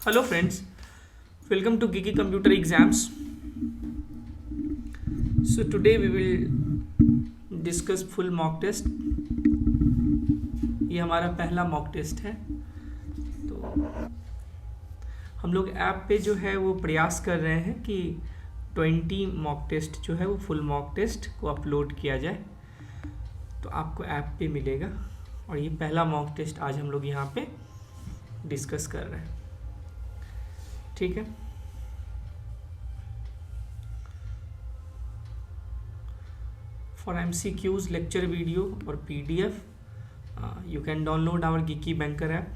Hello friends, welcome to Geeky Computer Exams. So today we will discuss full mock test. ये हमारा पहला mock test है। तो हम लोग ऐप पे जो है वो प्रयास कर रहे हैं कि 20 मॉक टेस्ट जो है वो फुल मॉक टेस्ट को अपलोड किया जाए, तो आपको ऐप पे मिलेगा। और ये पहला मॉक टेस्ट आज हम लोग यहाँ पे डिस्कस कर रहे हैं, ठीक है। फॉर MCQs लेक्चर वीडियो और PDF you can download our Geeky Banker app,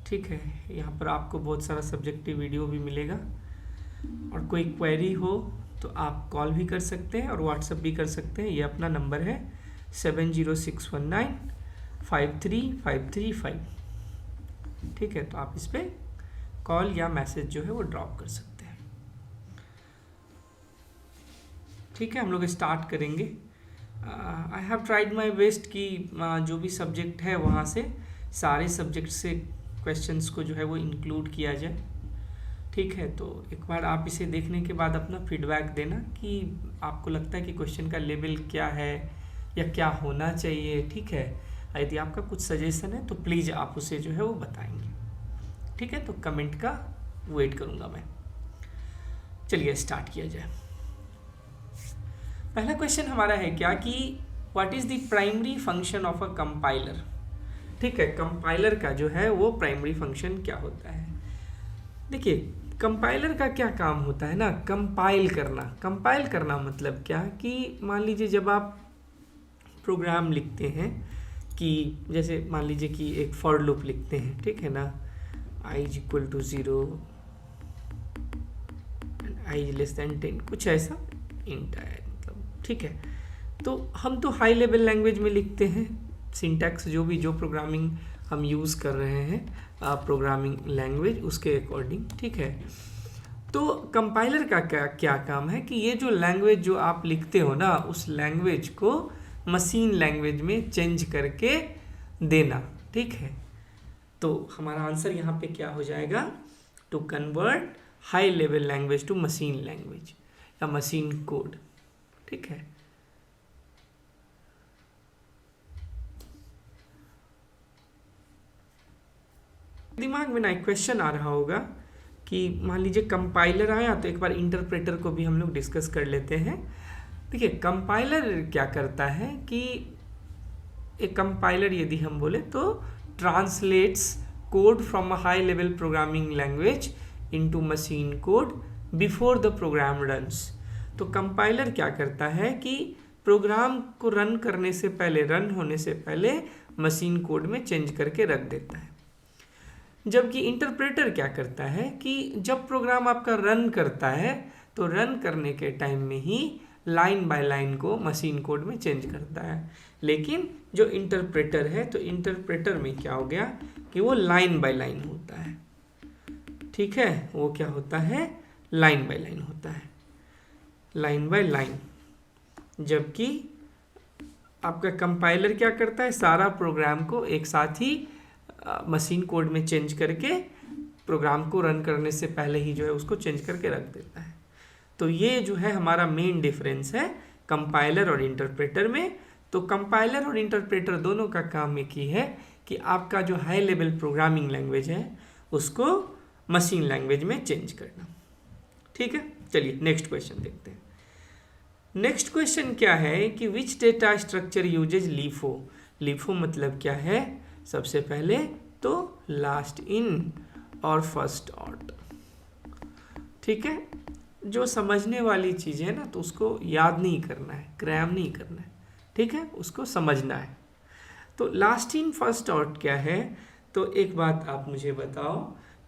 ठीक है। यहाँ पर आपको बहुत सारा सब्जेक्टिव वीडियो भी मिलेगा, और कोई क्वेरी हो तो आप कॉल भी कर सकते हैं और व्हाट्सएप भी कर सकते हैं। ये अपना नंबर है 7061953535, ठीक है। तो आप इस पर कॉल या मैसेज जो है वो ड्रॉप कर सकते हैं, ठीक है। हम लोग स्टार्ट करेंगे। I have tried my best कि जो भी सब्जेक्ट है वहाँ से सारे सब्जेक्ट से क्वेश्चंस को जो है वो इंक्लूड किया जाए, ठीक है। तो एक बार आप इसे देखने के बाद अपना फीडबैक देना कि आपको लगता है कि क्वेश्चन का लेवल क्या है या क्या होना चाहिए, ठीक है। यदि आपका कुछ सजेशन है तो प्लीज़ आप उसे जो है वो बताएंगे, ठीक है। तो कमेंट का वेट करूँगा मैं। चलिए स्टार्ट किया जाए। पहला क्वेश्चन हमारा है क्या कि what is the primary function of a compiler, ठीक है। कंपाइलर का जो है वो प्राइमरी फंक्शन क्या होता है। देखिए, कंपाइलर का क्या काम होता है ना, कंपाइल करना। कंपाइल करना मतलब क्या कि मान लीजिए जब आप प्रोग्राम लिखते हैं कि जैसे मान लीजिए कि एक फॉर लूप लिखते हैं, ठीक है ना, i = 0 i <10, कुछ ऐसा इंट है मतलब, ठीक है। तो हम तो हाई लेवल लैंग्वेज में लिखते हैं, सिंटैक्स जो प्रोग्रामिंग हम यूज़ कर रहे हैं प्रोग्रामिंग लैंग्वेज उसके अकॉर्डिंग, ठीक है। तो कंपाइलर का क्या काम है कि ये जो लैंग्वेज जो आप लिखते हो ना, उस लैंग्वेज को मशीन लैंग्वेज में चेंज करके देना, ठीक है। तो हमारा आंसर यहाँ पे क्या हो जाएगा, to convert high level language to machine language या मशीन कोड, ठीक है। दिमाग में ना एक क्वेश्चन आ रहा होगा कि मान लीजिए कंपाइलर आया, तो एक बार इंटरप्रेटर को भी हम लोग डिस्कस कर लेते हैं। देखिए, कंपाइलर क्या करता है कि एक कंपाइलर यदि हम बोले तो translates code from a high level programming language into machine code before the program runs. तो कंपाइलर क्या करता है कि प्रोग्राम को रन करने से पहले, रन होने से पहले मशीन कोड में चेंज करके रख देता है। जबकि इंटरप्रेटर क्या करता है कि जब प्रोग्राम आपका रन करता है तो रन करने के टाइम में ही लाइन बाय लाइन को मशीन कोड में चेंज करता है। लेकिन जो इंटरप्रेटर है, तो इंटरप्रेटर में क्या हो गया कि वो लाइन बाय लाइन होता है, ठीक है। वो क्या होता है, लाइन बाय लाइन होता है, लाइन बाय लाइन। जबकि आपका कंपाइलर क्या करता है, सारा प्रोग्राम को एक साथ ही मशीन कोड में चेंज करके प्रोग्राम को रन करने से पहले ही जो है उसको चेंज करके रख देता है। तो ये जो है हमारा मेन डिफरेंस है कंपाइलर और इंटरप्रेटर में। तो कंपाइलर और इंटरप्रेटर दोनों का काम एक ही है कि आपका जो हाई लेवल प्रोग्रामिंग लैंग्वेज है उसको मशीन लैंग्वेज में चेंज करना, ठीक है। चलिए नेक्स्ट क्वेश्चन देखते हैं। नेक्स्ट क्वेश्चन क्या है कि which data structure uses LIFO. LIFO मतलब क्या है, सबसे पहले तो लास्ट इन और फर्स्ट आउट, ठीक है। जो समझने वाली चीज़ है ना, तो उसको याद नहीं करना है, क्रैम नहीं करना है, ठीक है, उसको समझना है। तो लास्ट इन फर्स्ट आउट क्या है, तो एक बात आप मुझे बताओ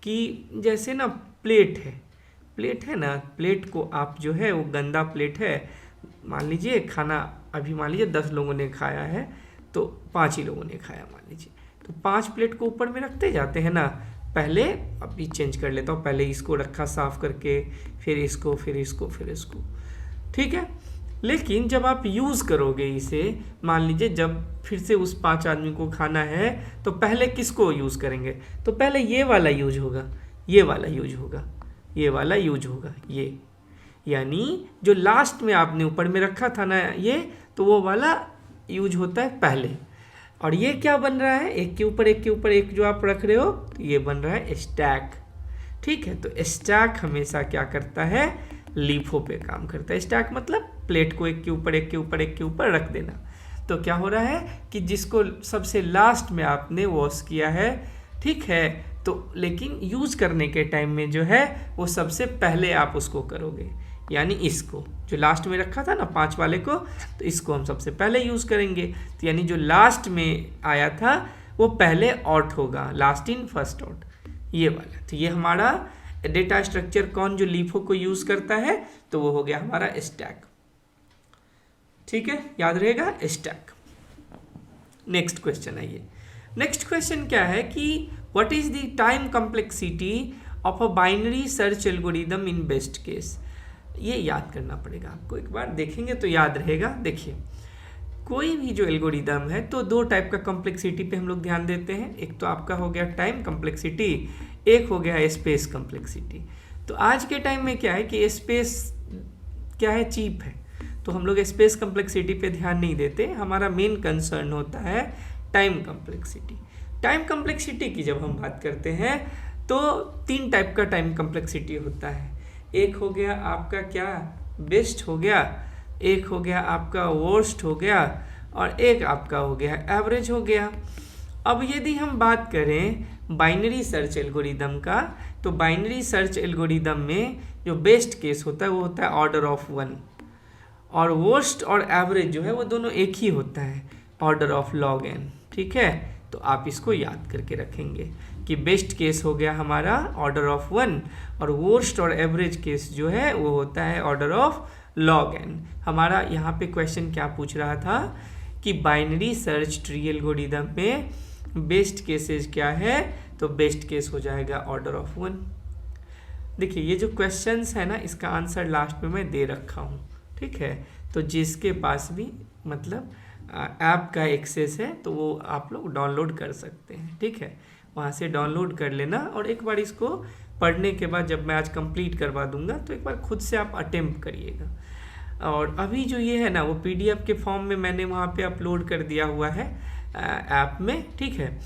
कि जैसे ना प्लेट है ना, प्लेट को आप जो है वो गंदा प्लेट है, मान लीजिए खाना अभी मान लीजिए 10 लोगों ने खाया है तो 5 ही लोगों ने खाया मान लीजिए, तो 5 प्लेट को ऊपर में रखते जाते हैं ना। पहले अभी चेंज कर लेता हूँ, पहले इसको रखा साफ करके, फिर इसको, फिर इसको, फिर इसको, ठीक है। लेकिन जब आप यूज़ करोगे इसे, मान लीजिए जब फिर से उस 5 आदमी को खाना है तो पहले किसको यूज़ करेंगे, तो पहले ये वाला यूज होगा, ये वाला यूज होगा, ये वाला यूज होगा, ये यानी जो लास्ट में आपने ऊपर में रखा था ना ये, तो वो वाला यूज होता है पहले। और ये क्या बन रहा है, एक के ऊपर एक के ऊपर एक जो आप रख रहे हो, तो ये बन रहा है स्टैक। ठीक है, तो स्टैक हमेशा क्या करता है, लीफो पे काम करता है। स्टैक मतलब प्लेट को एक के ऊपर एक के ऊपर एक के ऊपर रख देना। तो क्या हो रहा है कि जिसको सबसे लास्ट में आपने वॉश किया है, ठीक है, तो लेकिन यूज करने के टाइम में जो है वो सबसे पहले आप उसको करोगे, यानी इसको जो लास्ट में रखा था ना 5 वाले को, तो इसको हम सबसे पहले यूज़ करेंगे। तो यानी जो लास्ट में आया था वो पहले आउट होगा, लास्ट इन फर्स्ट आउट, ये वाला। तो ये हमारा डेटा स्ट्रक्चर कौन जो लीफो को यूज़ करता है, तो वो हो गया हमारा स्टैक। ठीक है, याद रहेगा स्टैक। नेक्स्ट क्वेश्चन आइए। नेक्स्ट क्वेश्चन क्या है कि what is the time complexity of a binary search algorithm in best case. ये याद करना पड़ेगा आपको, एक बार देखेंगे तो याद रहेगा। देखिए, कोई भी जो एल्गोरिदम है तो 2 टाइप का कॉम्प्लेक्सिटी पे हम लोग ध्यान देते हैं। एक तो आपका हो गया टाइम कॉम्प्लेक्सिटी, एक हो गया स्पेस कॉम्प्लेक्सिटी। तो आज के टाइम में क्या है कि स्पेस क्या है, चीप है, तो हम लोग स्पेस कॉम्प्लेक्सिटी पे ध्यान नहीं देते। हमारा मेन कंसर्न होता है टाइम कॉम्प्लेक्सिटी। टाइम कॉम्प्लेक्सिटी की जब हम बात करते हैं तो 3 टाइप का टाइम कॉम्प्लेक्सिटी होता है। एक हो गया आपका क्या, बेस्ट हो गया, एक हो गया आपका वर्स्ट हो गया, और एक आपका हो गया एवरेज हो गया। अब यदि हम बात करें बाइनरी सर्च एल्गोरिदम का, तो बाइनरी सर्च एल्गोरिदम में जो बेस्ट केस होता है वो होता है ऑर्डर ऑफ 1, और वर्स्ट और एवरेज जो है वो दोनों एक ही होता है, ऑर्डर ऑफ log n। ठीक है, तो आप इसको याद करके रखेंगे कि बेस्ट केस हो गया हमारा ऑर्डर ऑफ 1, और वर्स्ट और एवरेज केस जो है वो होता है ऑर्डर ऑफ log n। हमारा यहाँ पे क्वेश्चन क्या पूछ रहा था कि बाइनरी सर्च ट्री एल्गोरिदम में बेस्ट केसेस क्या है, तो बेस्ट केस हो जाएगा ऑर्डर ऑफ 1। देखिए, ये जो क्वेश्चंस है ना, इसका आंसर लास्ट में मैं दे रखा हूँ। ठीक है, तो जिसके पास भी मतलब ऐप का एक्सेस है तो वो आप लोग डाउनलोड कर सकते हैं। ठीक है, वहाँ से डाउनलोड कर लेना, और एक बार इसको पढ़ने के बाद जब मैं आज कंप्लीट करवा दूंगा तो एक बार खुद से आप अटेम्प्ट करिएगा। और अभी जो ये है ना वो PDF के फॉर्म में मैंने वहाँ पे अपलोड कर दिया हुआ है ऐप में। ठीक है,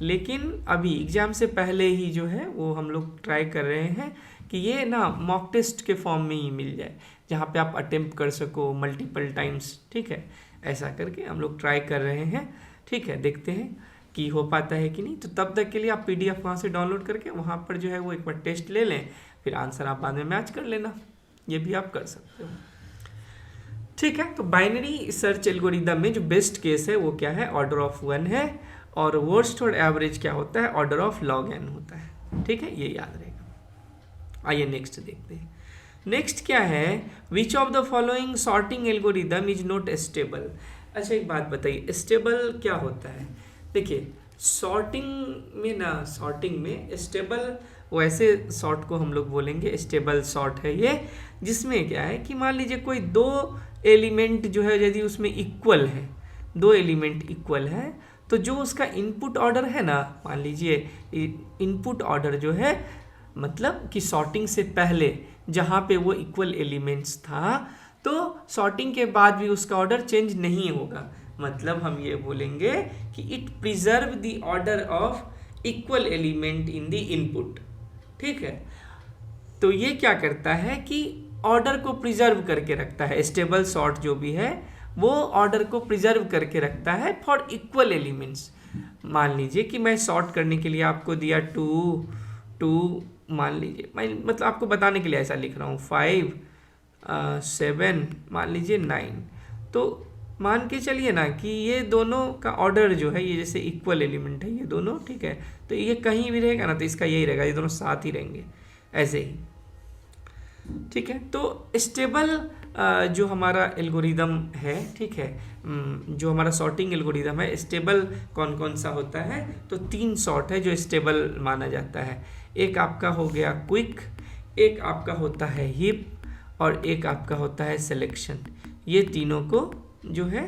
लेकिन अभी एग्ज़ाम से पहले ही जो है वो हम लोग ट्राई कर रहे हैं कि ये ना मॉक टेस्ट के फॉर्म में ही मिल जाए, जहाँ पे आप अटेम्प्ट कर सको मल्टीपल टाइम्स। ठीक है, ऐसा करके हम लोग ट्राई कर रहे हैं। ठीक है, देखते हैं कि हो पाता है कि नहीं। तो तब तक के लिए आप PDF वहाँ से डाउनलोड करके वहाँ पर जो है वो एक बार टेस्ट ले लें, फिर आंसर आप बाद में मैच कर लेना, ये भी आप कर सकते हो। ठीक है, तो बाइनरी सर्च एल्गोरिदम में जो बेस्ट केस है वो क्या है, ऑर्डर ऑफ 1 है, और वर्स्ट और एवरेज क्या होता है, ऑर्डर ऑफ log n होता है। ठीक है, ये याद रहेगा। आइए नेक्स्ट देखते हैं। नेक्स्ट क्या है, which of the following sorting algorithm is not stable. अच्छा, एक बात बताइए, स्टेबल क्या होता है। देखिए, सॉर्टिंग में स्टेबल वैसे सॉर्ट को हम लोग बोलेंगे स्टेबल सॉर्ट है ये, जिसमें क्या है कि मान लीजिए कोई 2 एलिमेंट जो है यदि उसमें इक्वल है, 2 एलिमेंट इक्वल है, तो जो उसका इनपुट ऑर्डर है ना, मान लीजिए इनपुट ऑर्डर जो है मतलब कि सॉर्टिंग से पहले जहाँ पे वो इक्वल एलिमेंट्स था, तो सॉर्टिंग के बाद भी उसका ऑर्डर चेंज नहीं होगा। मतलब हम ये बोलेंगे कि it preserve the order of equal element in the input. ठीक है, तो ये क्या करता है कि ऑर्डर को प्रिजर्व करके रखता है। स्टेबल सॉर्ट जो भी है वो ऑर्डर को प्रिजर्व करके रखता है फॉर इक्वल एलिमेंट्स। मान लीजिए कि मैं सॉर्ट करने के लिए आपको दिया 2 मान लीजिए, मैं मतलब आपको बताने के लिए ऐसा लिख रहा हूँ 5 7 मान लीजिए 9। तो मान के चलिए ना कि ये दोनों का ऑर्डर जो है, ये जैसे इक्वल एलिमेंट है ये दोनों, ठीक है, तो ये कहीं भी रहेगा ना तो इसका यही रहेगा, ये दोनों साथ ही रहेंगे ऐसे ही। ठीक है, तो स्टेबल जो हमारा एल्गोरिदम है, ठीक है, जो हमारा सॉर्टिंग एल्गोरिदम है, स्टेबल कौन कौन सा होता है, तो 3 सॉर्ट है जो स्टेबल माना जाता है। एक आपका हो गया क्विक, एक आपका होता है हीप, और एक आपका होता है सिलेक्शन। ये तीनों को जो है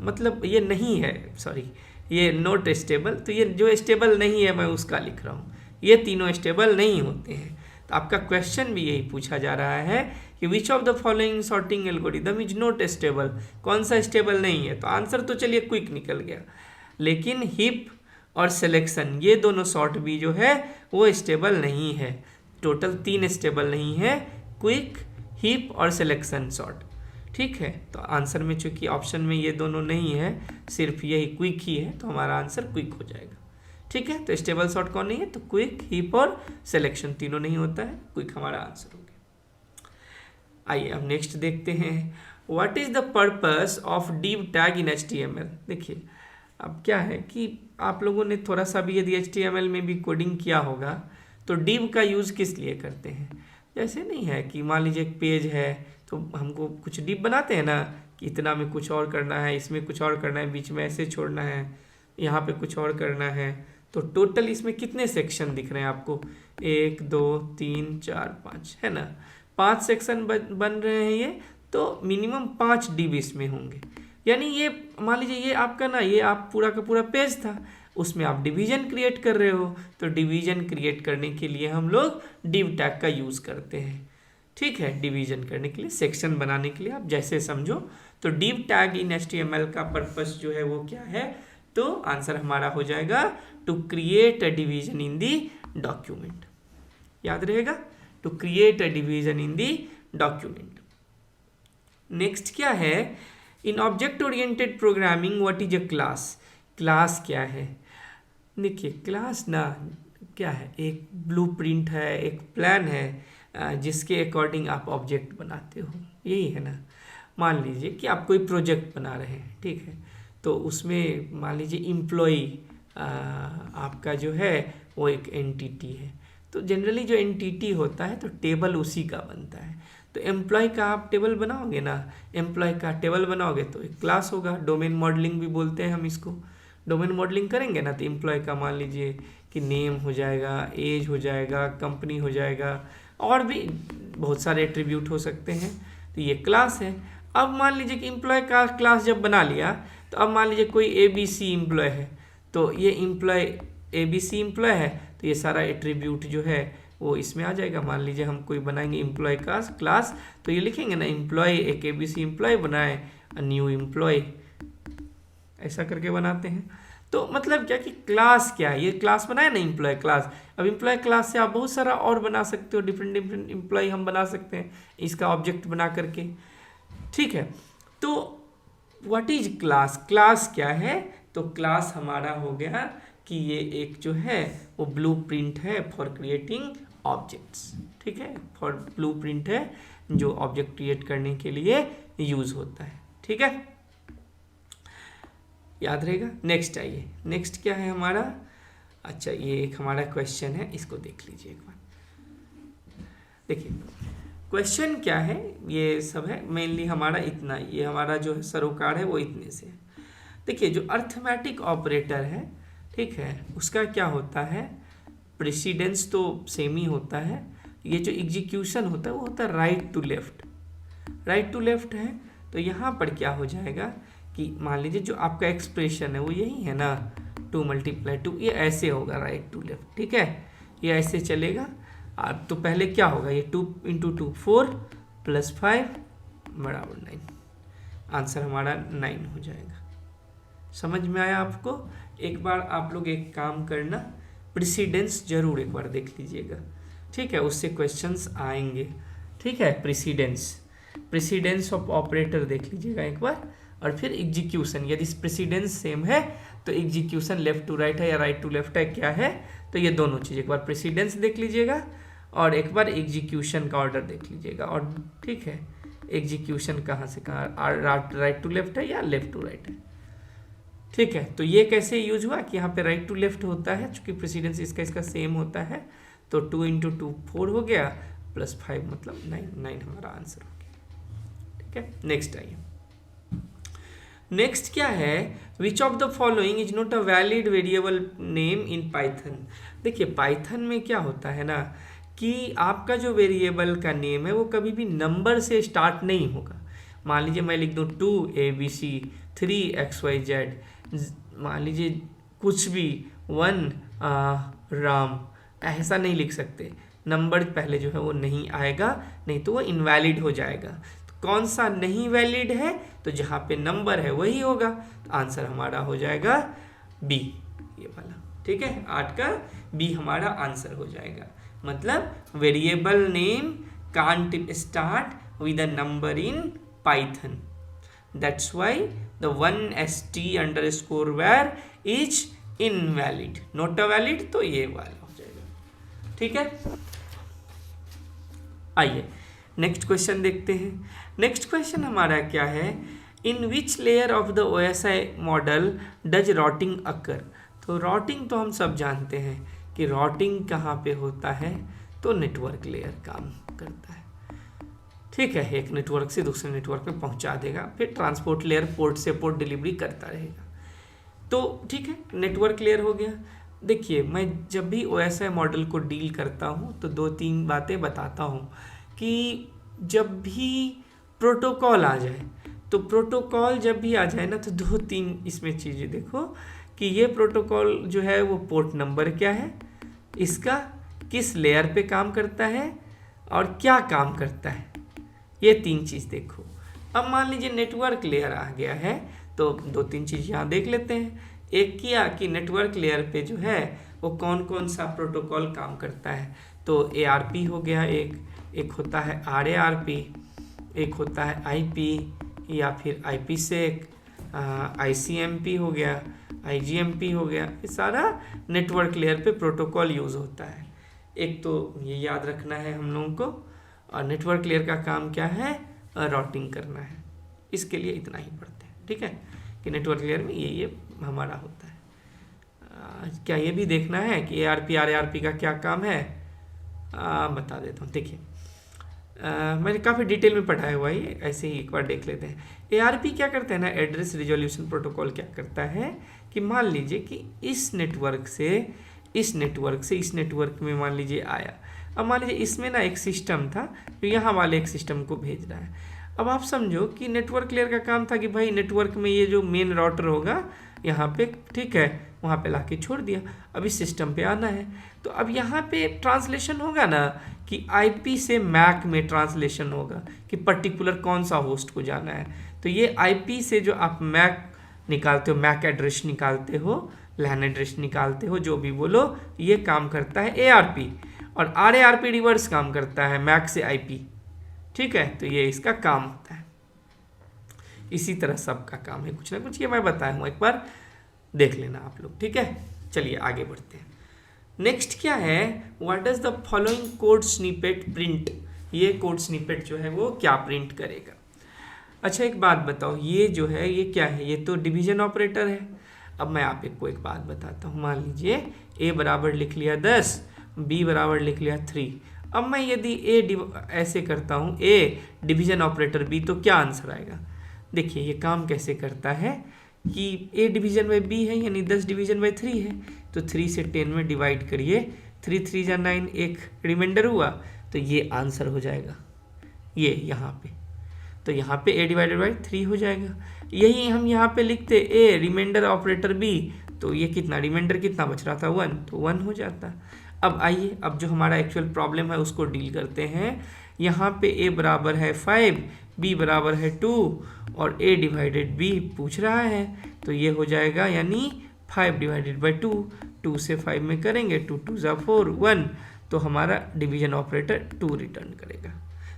मतलब ये नहीं है, सॉरी, ये नॉट स्टेबल, तो ये जो स्टेबल नहीं है मैं उसका लिख रहा हूँ। ये तीनों स्टेबल नहीं होते हैं। तो आपका क्वेश्चन भी यही पूछा जा रहा है कि विच of the following sorting algorithm is not stable, कौन सा स्टेबल नहीं है। तो आंसर तो चलिए क्विक निकल गया, लेकिन हिप और सिलेक्शन ये दोनों सॉर्ट भी जो है वो स्टेबल नहीं है। टोटल 3 स्टेबल नहीं है, क्विक, हिप और सिलेक्शन सॉर्ट। ठीक है, तो आंसर में चूंकि ऑप्शन में ये दोनों नहीं है, सिर्फ यही क्विक ही है, तो हमारा आंसर क्विक हो जाएगा। ठीक है, तो स्टेबल सॉर्ट कौन नहीं है, तो क्विक, हिप और सिलेक्शन तीनों नहीं होता है, क्विक हमारा आंसर हो गया। आइए अब नेक्स्ट देखते हैं, what is the purpose of div tag in HTML। देखिए अब क्या है कि आप लोगों ने थोड़ा सा भी यदि HTML में भी कोडिंग किया होगा तो div का यूज़ किस लिए करते हैं। जैसे नहीं है कि मान लीजिए एक पेज है तो हमको कुछ div बनाते हैं ना कि इतना में कुछ और करना है, इसमें कुछ और करना है, बीच में ऐसे छोड़ना है, यहाँ पे कुछ और करना है। तो टोटल इसमें कितने सेक्शन दिख रहे हैं आपको, 1 2 3 4 5 है ना, 5 सेक्शन बन रहे हैं ये, तो मिनिमम 5 div इसमें होंगे। यानी ये मान लीजिए ये आपका ना, ये आप पूरा का पूरा पेज था, उसमें आप डिवीजन क्रिएट कर रहे हो, तो डिवीजन क्रिएट करने के लिए हम लोग div टैग का यूज़ करते हैं। ठीक है, डिवीजन करने के लिए, सेक्शन बनाने के लिए, आप जैसे समझो। तो div टैग इन HTML का पर्पस जो है वो क्या है, तो आंसर हमारा हो जाएगा to create a division in the document. याद रहेगा, to create a division in the document. Next क्या है, in object oriented programming what is a class. Class क्या है, देखिए क्लास ना क्या है, एक ब्लूप्रिंट है, एक प्लान है जिसके अकॉर्डिंग आप ऑब्जेक्ट बनाते हो, यही है ना। मान लीजिए कि आप कोई प्रोजेक्ट बना रहे हैं, ठीक है, तो उसमें मान लीजिए एम्प्लॉई आपका जो है वो एक एंटिटी है। तो जनरली जो एंटिटी होता है तो टेबल उसी का बनता है। तो एम्प्लॉय का आप टेबल बनाओगे ना, एम्प्लॉय का टेबल बनाओगे तो एक क्लास होगा। डोमेन मॉडलिंग भी बोलते हैं हम इसको। डोमेन मॉडलिंग करेंगे ना तो एम्प्लॉय का मान लीजिए कि नेम हो जाएगा, एज हो जाएगा, कंपनी हो जाएगा, और भी बहुत सारे एट्रीब्यूट हो सकते हैं। तो ये क्लास है। अब मान लीजिए कि एम्प्लॉय का क्लास जब बना लिया, तो अब मान लीजिए कोई ABC एम्प्लॉय है, तो ये एम्प्लॉय ABC एम्प्लॉय है, तो ये सारा एट्रीब्यूट जो है वो इसमें आ जाएगा। मान लीजिए हम कोई बनाएंगे एम्प्लॉय का क्लास, तो ये लिखेंगे ना एम्प्लॉय, एक ABC एम्प्लॉय बनाए, न्यू एम्प्लॉय, ऐसा करके बनाते हैं। तो मतलब क्या कि क्लास क्या है, ये क्लास बनाया ना एम्प्लॉय क्लास। अब एम्प्लॉय क्लास से आप बहुत सारा और बना सकते हो, डिफरेंट डिफरेंट एम्प्लॉय हम बना सकते हैं इसका ऑब्जेक्ट बना करके। ठीक है, तो व्हाट इज क्लास, क्लास क्या है, तो क्लास हमारा हो गया कि ये एक जो है वो ब्लूप्रिंट है फॉर क्रिएटिंग ऑब्जेक्ट्स। ठीक है, फॉर ब्लूप्रिंट है जो ऑब्जेक्ट क्रिएट करने के लिए यूज होता है। ठीक है, याद रहेगा। नेक्स्ट आइए, नेक्स्ट क्या है हमारा, अच्छा ये एक हमारा क्वेश्चन है, इसको देख लीजिए एक बार। देखिए क्वेश्चन क्या है, ये सब है मेनली हमारा इतना, ये हमारा जो सरोकार है वो इतने से। देखिए जो अर्थमेटिक ऑपरेटर है, ठीक है, उसका क्या होता है, प्रेसिडेंस तो सेम ही होता है। ये जो एग्जीक्यूशन होता है वो होता है right to left, right to left है। तो यहाँ पर क्या हो जाएगा कि मान लीजिए जो आपका एक्सप्रेशन है वो यही है ना, 2 × 2, ये ऐसे होगा राइट टू लेफ्ट। ठीक है, ये ऐसे चलेगा। तो पहले क्या होगा, ये 2 × 2 4 + 5 = 9, आंसर हमारा 9 हो जाएगा। समझ में आया आपको। एक बार आप लोग एक काम करना, प्रेसिडेंस जरूर एक बार देख लीजिएगा। ठीक है, उससे क्वेश्चंस आएंगे। ठीक है, प्रेसिडेंस ऑफ ऑपरेटर देख लीजिएगा एक बार, और फिर एग्जीक्यूशन, यदि प्रेसिडेंस सेम है तो एग्जीक्यूशन लेफ्ट टू राइट है या राइट टू लेफ्ट है, क्या है, तो ये दोनों चीज़ एक बार प्रेसिडेंस देख लीजिएगा और एक बार एग्जीक्यूशन का ऑर्डर देख लीजिएगा। और ठीक है, एग्जीक्यूशन कहाँ से कहाँ, राइट टू लेफ्ट है या लेफ्ट टू राइट है। ठीक है, तो ये कैसे यूज हुआ कि यहाँ पे राइट टू लेफ्ट होता है, चूंकि प्रेसिडेंस इसका सेम होता है। तो 2 × 2 4 हो गया, +5 मतलब 9 हमारा आंसर हो गया। ठीक है, नेक्स्ट आइए। नेक्स्ट क्या है, which of the following is not a valid variable name in Python. देखिए पाइथन में क्या होता है ना कि आपका जो वेरिएबल का नेम है वो कभी भी नंबर से स्टार्ट नहीं होगा। मान लीजिए मैं लिख दूँ 2 ABC 3 XYZ, मान लीजिए कुछ भी 1 राम ऐसा नहीं लिख सकते, नंबर पहले जो है वो नहीं आएगा, नहीं तो वो इनवैलिड हो जाएगा। तो कौन सा नहीं वैलिड है, तो जहाँ पे नंबर है वही होगा। तो आंसर हमारा हो जाएगा बी, ये वाला। ठीक है, 8 का बी हमारा आंसर हो जाएगा। मतलब variable name can't start with a number in Python, that's why the 1st_var is invalid, not a valid, तो ये वाला हो जाएगा। ठीक है, आइए नेक्स्ट क्वेश्चन देखते हैं। नेक्स्ट क्वेश्चन हमारा क्या है, in which layer of the OSI model does routing occur. तो रॉटिंग तो हम सब जानते हैं कि रॉटिंग कहाँ पे होता है, तो नेटवर्क लेयर काम करता है। ठीक है, एक नेटवर्क से दूसरे नेटवर्क में पहुंचा देगा, फिर ट्रांसपोर्ट लेयर पोर्ट से पोर्ट डिलीवरी करता रहेगा। तो ठीक है, नेटवर्क लेयर हो गया। देखिए, मैं जब भी OSI मॉडल को डील करता हूँ तो 2-3 बातें बताता हूँ कि जब भी प्रोटोकॉल आ जाए, तो प्रोटोकॉल जब भी आ जाए ना, तो 2-3 इसमें चीज़ें देखो कि ये प्रोटोकॉल जो है वो पोर्ट नंबर क्या है, इसका किस लेयर पे काम करता है और क्या काम करता है, ये 3 चीज़ देखो। अब मान लीजिए नेटवर्क लेयर आ गया है, तो 2-3 चीज़ यहाँ देख लेते हैं। एक किया कि नेटवर्क लेयर पे जो है वो कौन कौन सा प्रोटोकॉल काम करता है, तो ARP हो गया, एक होता है RARP, एक होता है IP या फिर IPsec, ICMP हो गया, IGMP हो गया। ये सारा नेटवर्क लेयर पे प्रोटोकॉल यूज़ होता है। एक तो ये याद रखना है हम लोगों को, और नेटवर्क लेयर का काम क्या है, राउटिंग करना है। इसके लिए इतना ही पढ़ते हैं। ठीक है, कि नेटवर्क लेयर में ये हमारा होता है। क्या ये भी देखना है कि ARP RARP का क्या काम है, बता देता हूँ। देखिए, मैंने काफ़ी डिटेल में पढ़ाया हुआ है, ऐसे ही एक बार देख लेते हैं। ARP क्या करता है ना, एड्रेस रिजोल्यूशन प्रोटोकॉल क्या करता है कि मान लीजिए कि इस नेटवर्क से इस नेटवर्क में मान लीजिए आया। अब मान लीजिए इसमें ना एक सिस्टम था जो यहाँ वाले एक सिस्टम को भेज रहा है। अब आप समझो कि नेटवर्क लेयर का काम था कि भाई नेटवर्क में ये जो मेन राउटर होगा यहाँ पे, ठीक है, वहाँ पे लाके छोड़ दिया। अब इस सिस्टम पे आना है, तो अब यहाँ पे ट्रांसलेशन होगा ना कि IP से MAC में ट्रांसलेशन होगा कि पर्टिकुलर कौन सा होस्ट को जाना है। तो ये IP से जो आप MAC निकालते हो, MAC एड्रेस निकालते हो, LAN एड्रेस निकालते हो, जो भी बोलो, ये काम करता है ARP, और RARP रिवर्स काम करता है MAC से IP। ठीक है, तो ये इसका काम होता है। इसी तरह सबका काम है कुछ ना कुछ, ये मैं बताया हूँ, एक बार देख लेना आप लोग। ठीक है, चलिए आगे बढ़ते हैं। नेक्स्ट क्या है, what does the following code snippet print. ये कोड स्निपेट जो है वो क्या प्रिंट करेगा। अच्छा, एक बात बताओ, ये जो है ये क्या है, ये तो डिवीजन ऑपरेटर है। अब मैं आप को एक बात बताता हूँ, मान लीजिए A बराबर लिख लिया 10, B बराबर लिख लिया 3। अब मैं यदि ऐसे करता हूँ A डिवीजन ऑपरेटर B, तो क्या आंसर आएगा। देखिए ये काम कैसे करता है कि A डिवीजन बाई B है, यानी 10 डिवीजन बाई 3 है, तो 3 से 10 में डिवाइड करिए, 3 3 जा 9, एक रिमाइंडर हुआ, तो ये आंसर हो जाएगा ये यहाँ पे। तो यहाँ पे A डिवाइडेड बाई 3 हो जाएगा। यही हम यहाँ पे लिखते A रिमाइंडर ऑपरेटर B, तो ये कितना रिमाइंडर कितना बच रहा था 1, तो 1 हो जाता। अब आइए, अब जो हमारा एक्चुअल प्रॉब्लम है उसको डील करते हैं। यहाँ पे A बराबर है 5, B बराबर है 2 और A डिवाइडेड B पूछ रहा है, तो ये हो जाएगा यानी 5 डिवाइडेड बाई 2, 2 से 5 में करेंगे, 2 2 जा 4, 1, तो हमारा डिवीजन ऑपरेटर 2 रिटर्न करेगा।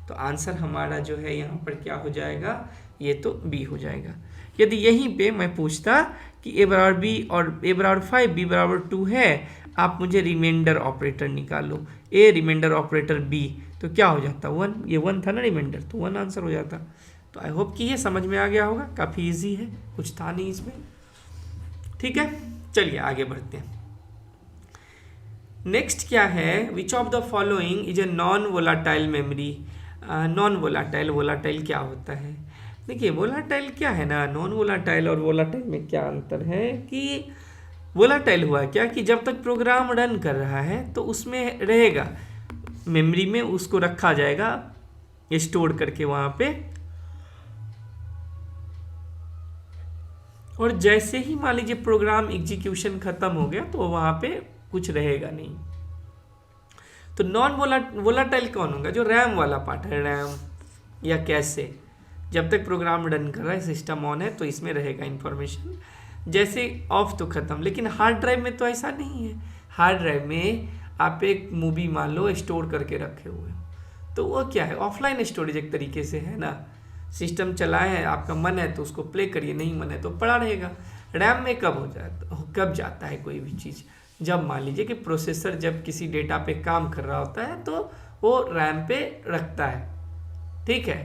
तो आंसर हमारा जो है यहाँ पर क्या हो जाएगा, ये तो B हो जाएगा। यदि यहीं पे मैं पूछता कि A बराबर B और A बराबर 5, B बराबर 2 है, आप मुझे रिमाइंडर ऑपरेटर निकालो, A रिमाइंडर ऑपरेटर B, तो क्या हो जाता 1, ये 1 था ना रिमाइंडर, तो 1 आंसर हो जाता। तो आई होप कि ये समझ में आ गया होगा, काफ़ी इजी है, कुछ था नहीं इसमें। ठीक है, चलिए आगे बढ़ते हैं। नेक्स्ट क्या है, which of the following is a non volatile memory. Non volatile, volatile क्या होता है। देखिए वोलाटाइल क्या है ना, नॉन वोलाटाइल और वोलाटाइल में क्या अंतर है कि वोलाटाइल हुआ क्या कि जब तक प्रोग्राम रन कर रहा है तो उसमें रहेगा, मेमोरी में उसको रखा जाएगा स्टोर करके वहाँ पे, और जैसे ही मान लीजिए प्रोग्राम एग्जीक्यूशन खत्म हो गया तो वहाँ पे कुछ रहेगा नहीं। तो नॉन वोलाटाइल कौन होगा? जो रैम वाला पार्ट है, रैम या कैसे, जब तक प्रोग्राम रन कर रहा है, सिस्टम ऑन है, तो इसमें रहेगा इंफॉर्मेशन। जैसे ऑफ तो खत्म, लेकिन हार्ड ड्राइव में तो ऐसा नहीं है। हार्ड ड्राइव में आप एक मूवी मान लो स्टोर करके रखे हुए हो, तो वो क्या है? ऑफलाइन स्टोरेज एक तरीके से है ना। सिस्टम चलाए है, आपका मन है तो उसको प्ले करिए, नहीं मन है तो पड़ा रहेगा। रैम में कब जाता है कोई भी चीज़? जब मान लीजिए कि प्रोसेसर जब किसी डेटा पे काम कर रहा होता है तो वो रैम पे रखता है, ठीक है,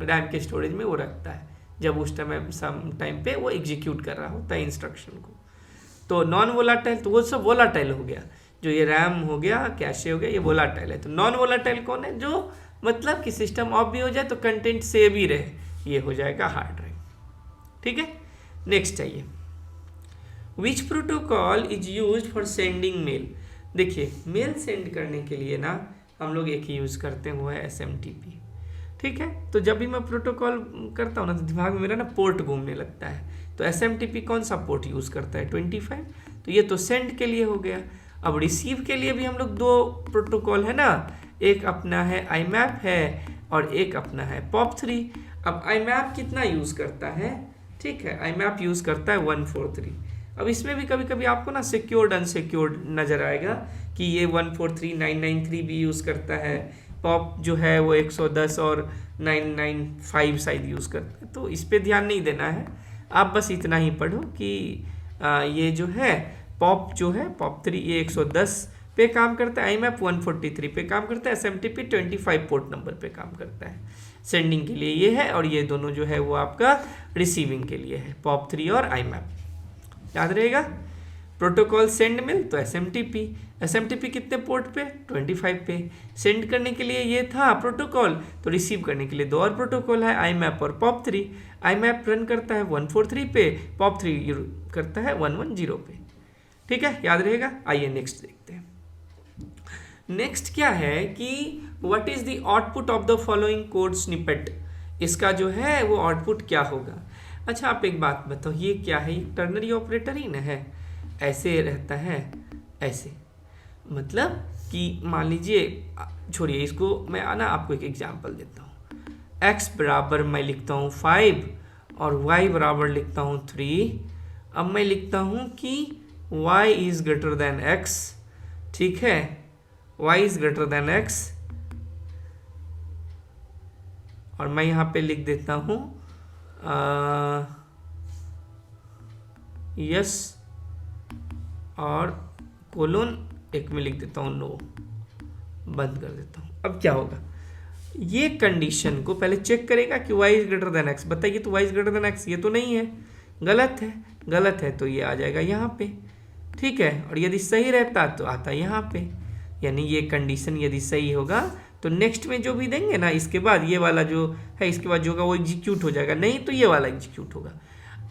रैम के स्टोरेज में वो रखता है, जब उस टाइम पे वो एग्जीक्यूट कर रहा होता है इंस्ट्रक्शन को। तो नॉन वोलाटाइल, तो वो सब वोलाटाइल हो गया। जो ये रैम हो गया, कैशे हो गया, ये वोलाटाइल है। तो नॉन वोलाटाइल कौन है? जो मतलब कि सिस्टम ऑफ भी हो जाए तो कंटेंट सेव ही रहे, ये हो जाएगा हार्ड ड्राइव, ठीक है। नेक्स्ट चाहिए, which protocol is use for sending mail. देखिए, मेल सेंड करने के लिए ना हम लोग एक ही यूज़ करते हुए SMTP, ठीक है। तो जब भी मैं प्रोटोकॉल करता हूँ ना, तो दिमाग में मेरा ना पोर्ट घूमने लगता है। तो SMTP कौन सा पोर्ट यूज़ करता है? 25। तो ये तो सेंड के लिए हो गया। अब रिसीव के लिए भी हम लोग दो प्रोटोकॉल है ना, एक अपना है IMAP है और एक अपना है POP3। अब IMAP कितना यूज़ करता है? ठीक है, IMAP यूज़ करता है 143। अब इसमें भी कभी कभी आपको ना सिक्योर्ड अनसिक्योर्ड नज़र आएगा कि ये 143.993 भी यूज़ करता है। पॉप जो है वो 110 और 995 शायद यूज़ करता है। तो इस पर ध्यान नहीं देना है, आप बस इतना ही पढ़ो कि ये जो है पॉप जो है POP3 ये 110 पे काम करता है, IMAP 143 पे काम करता है, SMTP 25 पोर्ट नंबर पे काम करता है। सेंडिंग के लिए ये है और ये दोनों जो है वो आपका रिसीविंग के लिए है, POP3 और IMAP। याद रहेगा, प्रोटोकॉल सेंड मेल तो SMTP कितने पोर्ट पे? 25 पे। सेंड करने के लिए ये था प्रोटोकॉल, तो रिसीव करने के लिए दो और प्रोटोकॉल है, IMAP और POP3। IMAP रन करता है 143 पे, POP3 करता है 110 पे, ठीक है, याद रहेगा। आइए नेक्स्ट देखते हैं। नेक्स्ट क्या है कि what is the output of the following code snippet. इसका जो है वो आउटपुट क्या होगा? अच्छा, आप एक बात बताओ, ये क्या है? ये टर्नरी ऑपरेटर ही ना है, ऐसे रहता है, ऐसे, मतलब कि मान लीजिए, छोड़िए इसको, मैं आना आपको एक एग्जांपल देता हूँ। x बराबर मैं लिखता हूँ 5 और y बराबर लिखता हूँ 3। अब मैं लिखता हूँ कि y is greater than x, ठीक है, y is greater than x, और मैं यहाँ पे लिख देता हूँ यस और कोलोन एक में लिख देता हूँ नो, बंद कर देता हूँ। अब क्या होगा? ये कंडीशन को पहले चेक करेगा कि y is greater than x। बताइए, तो y is greater than x ये तो नहीं है, गलत है, तो ये आ जाएगा यहाँ पे, ठीक है। और यदि सही रहता तो आता यहाँ पे, यानी ये कंडीशन यदि सही होगा तो नेक्स्ट में जो भी देंगे ना, इसके बाद ये वाला जो है, इसके बाद जो होगा वो एग्जीक्यूट हो जाएगा, नहीं तो ये वाला एग्जीक्यूट होगा।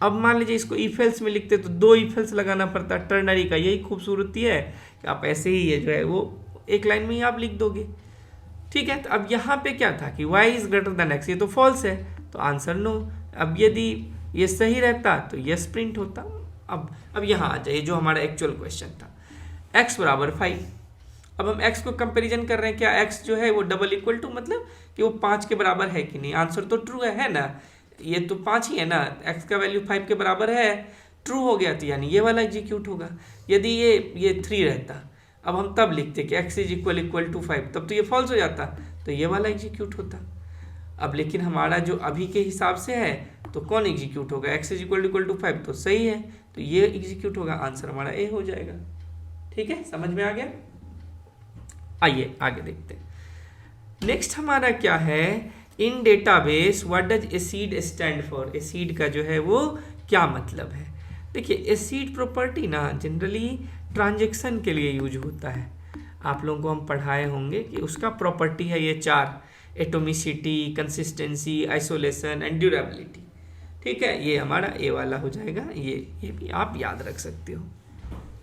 अब मान लीजिए इसको इफ एल्स में लिखते तो दो इफ एल्स लगाना पड़ता। टर्नरी का यही खूबसूरती है कि आप ऐसे ही ये जो है वो एक लाइन में ही आप लिख दोगे, ठीक है। तो अब यहाँ पे क्या था कि y is greater than x, ये तो फॉल्स है तो आंसर नो। अब यदि ये सही रहता तो यस प्रिंट होता। अब यहाँ आ जाइए जो हमारा एक्चुअल क्वेश्चन था, x बराबर 5। अब हम x को कंपैरिजन कर रहे हैं, क्या x जो है वो डबल इक्वल टू मतलब कि वो 5 के बराबर है कि नहीं? आंसर तो ट्रू है ना, ये तो 5 ही है ना, x का वैल्यू 5 के बराबर है, ट्रू हो गया, तो यानी ये वाला एग्जीक्यूट होगा। यदि ये 3 रहता, अब हम तब लिखते कि x इज इक्वल टू 5, तब तो ये फॉल्स हो जाता, तो ये वाला एग्जीक्यूट होता। अब लेकिन हमारा जो अभी के हिसाब से है तो कौन एग्जीक्यूट होगा? x इज इक्वल टू 5 तो सही है, तो ये एग्जीक्यूट होगा, आंसर हमारा ए हो जाएगा, ठीक है, समझ में आ गया। आइए आगे देखते हैं। नेक्स्ट हमारा क्या है, in database what does acid stand for. Acid का जो है वो क्या मतलब है? देखिए, एसिड प्रॉपर्टी ना जनरली ट्रांजैक्शन के लिए यूज होता है। आप लोगों को हम पढ़ाए होंगे कि उसका प्रॉपर्टी है ये 4, atomicity, consistency, isolation and durability, ठीक है। ये हमारा ए वाला हो जाएगा, ये भी आप याद रख सकते हो,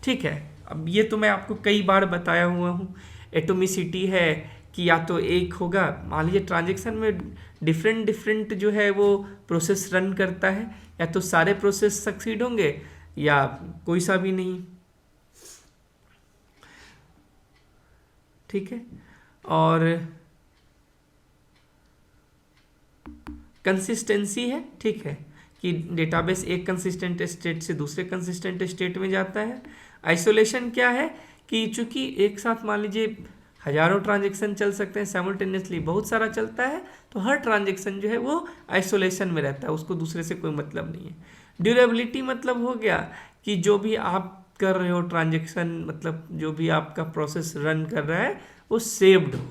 ठीक है। अब ये तो मैं आपको कई बार बताया हुआ हूँ। एटोमिसिटी है कि या तो एक होगा, मान लीजिए ट्रांजैक्शन में डिफरेंट जो है वो प्रोसेस रन करता है, या तो सारे प्रोसेस सक्सीड होंगे या कोई सा भी नहीं, ठीक है। और कंसिस्टेंसी है, ठीक है, कि डेटाबेस एक कंसिस्टेंट स्टेट से दूसरे कंसिस्टेंट स्टेट में जाता है। आइसोलेशन क्या है कि चूंकि एक साथ मान लीजिए हजारों ट्रांजेक्शन चल सकते हैं साइमल्टेनियसली, बहुत सारा चलता है, तो हर ट्रांजेक्शन जो है वो आइसोलेशन में रहता है, उसको दूसरे से कोई मतलब नहीं है। ड्यूरेबिलिटी मतलब हो गया कि जो भी आप कर रहे हो ट्रांजेक्शन, मतलब जो भी आपका प्रोसेस रन कर रहा है वो सेव्ड हो,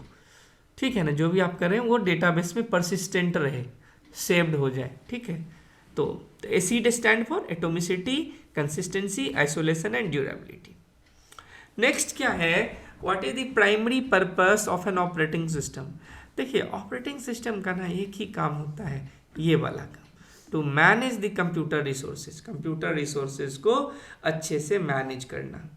ठीक है ना, जो भी आप कर रहे हैं वो डेटाबेस में परसिस्टेंट रहे, सेव्ड हो जाए, ठीक है। तो acid stand for atomicity, consistency, isolation and durability. Next क्या है, what is the primary purpose of an operating system. देखिए ऑपरेटिंग सिस्टम का ना एक ही काम होता है, ये वाला काम, to manage the computer resources, computer resources को अच्छे से मैनेज करना,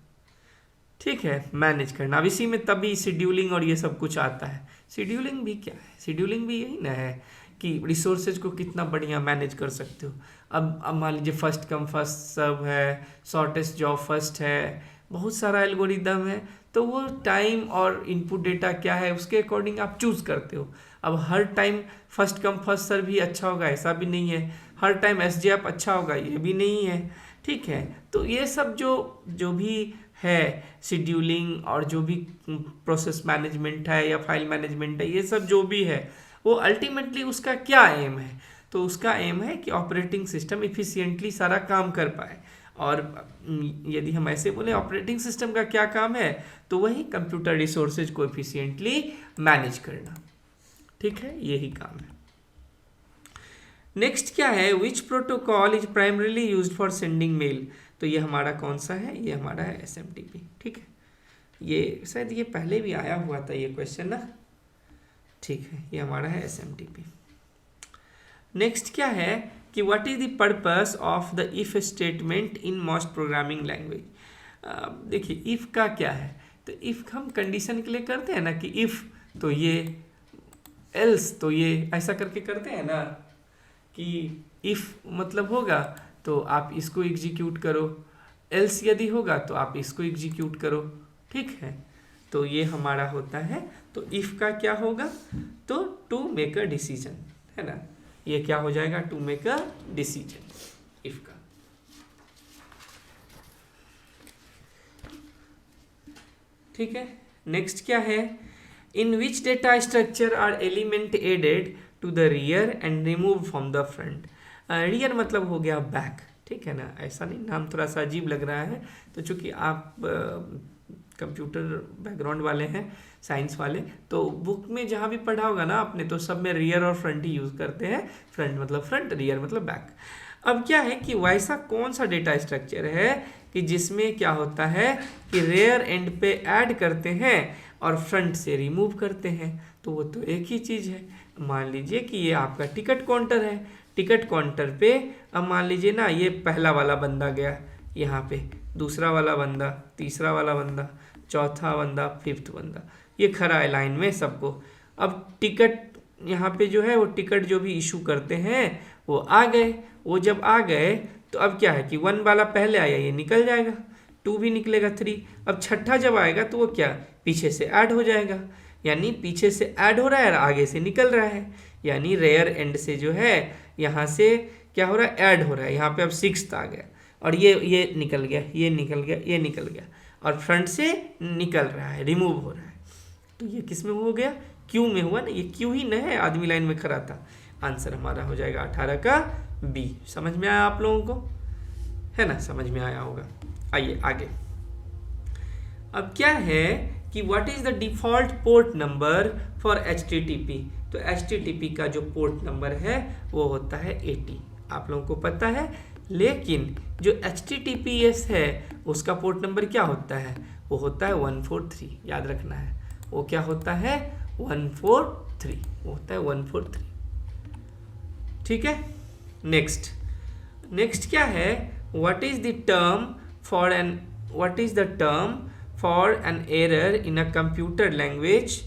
ठीक है, मैनेज करना। अब इसी में तभी शेड्यूलिंग और ये सब कुछ आता है। शेड्यूलिंग भी क्या है, शेड्यूलिंग भी यही ना है कि रिसोर्सेज को कितना बढ़िया मैनेज कर सकते हो। अब मान लीजिए फर्स्ट कम फर्स्ट सर्व है, शॉर्टेस्ट जॉब फर्स्ट है, बहुत सारा एल्गोरिदम है, तो वो टाइम और इनपुट डेटा क्या है उसके अकॉर्डिंग आप चूज करते हो। अब हर time first come first serve ही अच्छा होगा ऐसा भी नहीं है, हर टाइम एसजेएफ अच्छा होगा ये भी नहीं है, ठीक है। तो ये सब जो भी है शेड्यूलिंग और जो भी प्रोसेस मैनेजमेंट है या फाइल मैनेजमेंट है, ये सब जो भी है वो अल्टीमेटली उसका क्या एम है, तो उसका एम है कि ऑपरेटिंग सिस्टम इफिशिएंटली सारा काम कर पाए। और यदि हम ऐसे बोले ऑपरेटिंग सिस्टम का क्या काम है, तो वही कंप्यूटर रिसोर्सेज को इफिशिएंटली मैनेज करना, ठीक है, यही काम है। नेक्स्ट क्या है, which protocol is primarily used for sending mail. तो ये हमारा कौन सा है, ये हमारा है SMTP, ठीक है। ये शायद ये पहले भी आया हुआ था ये क्वेश्चन ना, ठीक है, ये हमारा है SMTP। नेक्स्ट क्या है कि what is the purpose of the if statement in most programming language. देखिए इफ का क्या है, तो इफ हम कंडीशन के लिए करते हैं ना कि इफ तो ये, एल्स तो ये, ऐसा करके करते हैं ना कि इफ मतलब होगा तो आप इसको एग्जीक्यूट करो, एल्स यदि होगा तो आप इसको एग्जीक्यूट करो, ठीक है। तो ये हमारा होता है, तो इफ का क्या होगा, तो टू मेक अ डिसीजन, है ना, ये क्या हो जाएगा, to make a decision, if का। ठीक है। नेक्स्ट क्या है, in which data structure are elements added to the rear and remove from the front. Rear मतलब हो गया बैक, ठीक है ना, ऐसा नहीं, नाम थोड़ा सा अजीब लग रहा है, तो चूंकि आप कंप्यूटर बैकग्राउंड वाले हैं, साइंस वाले, तो बुक में जहाँ भी पढ़ा होगा ना आपने, तो सब में रियर और फ्रंट ही यूज़ करते हैं, फ्रंट मतलब फ्रंट, रियर मतलब बैक। अब क्या है कि वैसा कौन सा डेटा स्ट्रक्चर है कि जिसमें क्या होता है कि रेयर एंड पे ऐड करते हैं और फ्रंट से रिमूव करते हैं, तो वो तो एक ही चीज़ है। मान लीजिए कि ये आपका टिकट काउंटर है, टिकट काउंटर पे अब मान लीजिए ना ये पहला वाला बंदा गया यहाँ पे, दूसरा वाला बंदा, तीसरा वाला बंदा, चौथा बंदा, फिफ्थ बंदा, ये खड़ा है लाइन में सबको। अब टिकट यहाँ पे जो है वो टिकट जो भी इशू करते हैं वो आ गए, वो जब आ गए तो अब क्या है कि 1 वाला पहले आया ये निकल जाएगा, 2 भी निकलेगा, 3, अब छठा जब आएगा तो वो क्या पीछे से ऐड हो जाएगा, यानी पीछे से ऐड हो रहा है और आगे से निकल रहा है, यानी रेयर एंड से जो है यहाँ से क्या हो रहा है, ऐड हो रहा है। यहाँ पे अब 6th आ गया और ये निकल गया, ये निकल गया, ये निकल गया, और फ्रंट से निकल रहा है, रिमूव हो रहा है, तो ये किस में हो गया, क्यू में हुआ ना, ये क्यू ही न है, आदमी लाइन में खड़ा था। आंसर हमारा हो जाएगा 18 का बी। समझ में आया आप लोगों को, है ना, समझ में आया होगा। आइए आगे। अब क्या है कि what is the default port number for HTTP। तो HTTP का जो पोर्ट नंबर है वो होता है 80, आप लोगों को पता है, लेकिन जो HTTPS है उसका पोर्ट नंबर क्या होता है, वो होता है 143, याद रखना है, वो क्या होता है 143, वो होता है 143, ठीक है। नेक्स्ट क्या है, what is the term for an error in a computer language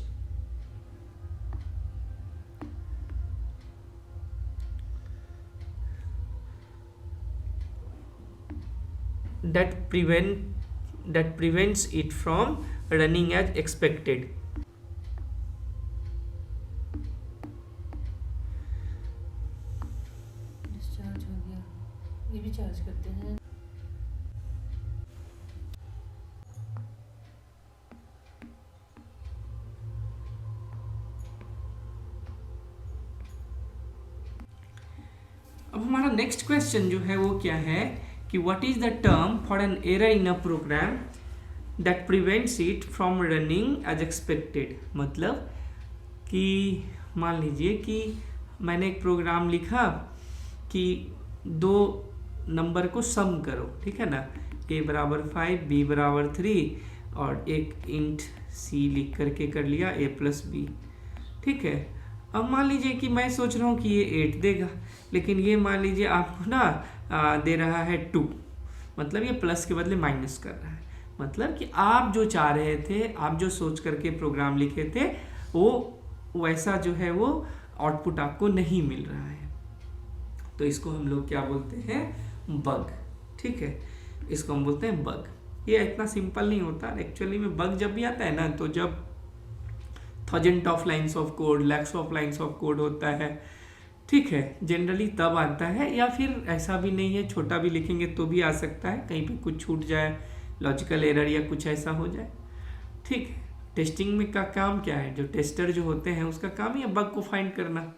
that prevents it from running as expected। Charge करते हैं। अब हमारा नेक्स्ट क्वेश्चन जो है वो क्या है कि what is the term for an error in a program that prevents it from running as expected. मतलब कि मान लीजिए कि मैंने एक प्रोग्राम लिखा कि 2 नंबर को सम करो, ठीक है ना, a बराबर 5 b बराबर 3 और एक इंट c लिख करके कर लिया a प्लस बी, ठीक है। अब मान लीजिए कि मैं सोच रहा हूँ कि ये 8 देगा, लेकिन ये मान लीजिए आपको ना दे रहा है 2, मतलब ये प्लस के बदले माइनस कर रहा है। मतलब कि आप जो चाह रहे थे, आप जो सोच करके प्रोग्राम लिखे थे, वो वैसा जो है वो आउटपुट आपको नहीं मिल रहा है। तो इसको हम लोग क्या बोलते हैं, बग, ठीक है। इसको हम बोलते हैं बग। ये इतना सिंपल नहीं होता एक्चुअली में। बग जब भी आता है ना, तो जब thousand of lines of code, lakhs of lines of code होता है, ठीक है, जनरली तब आता है। या फिर ऐसा भी नहीं है, छोटा भी लिखेंगे तो भी आ सकता है, कहीं पे कुछ छूट जाए, लॉजिकल एरर या कुछ ऐसा हो जाए, ठीक है। टेस्टिंग में का काम क्या है, जो टेस्टर जो होते हैं उसका काम ही है बग को फाइंड करना,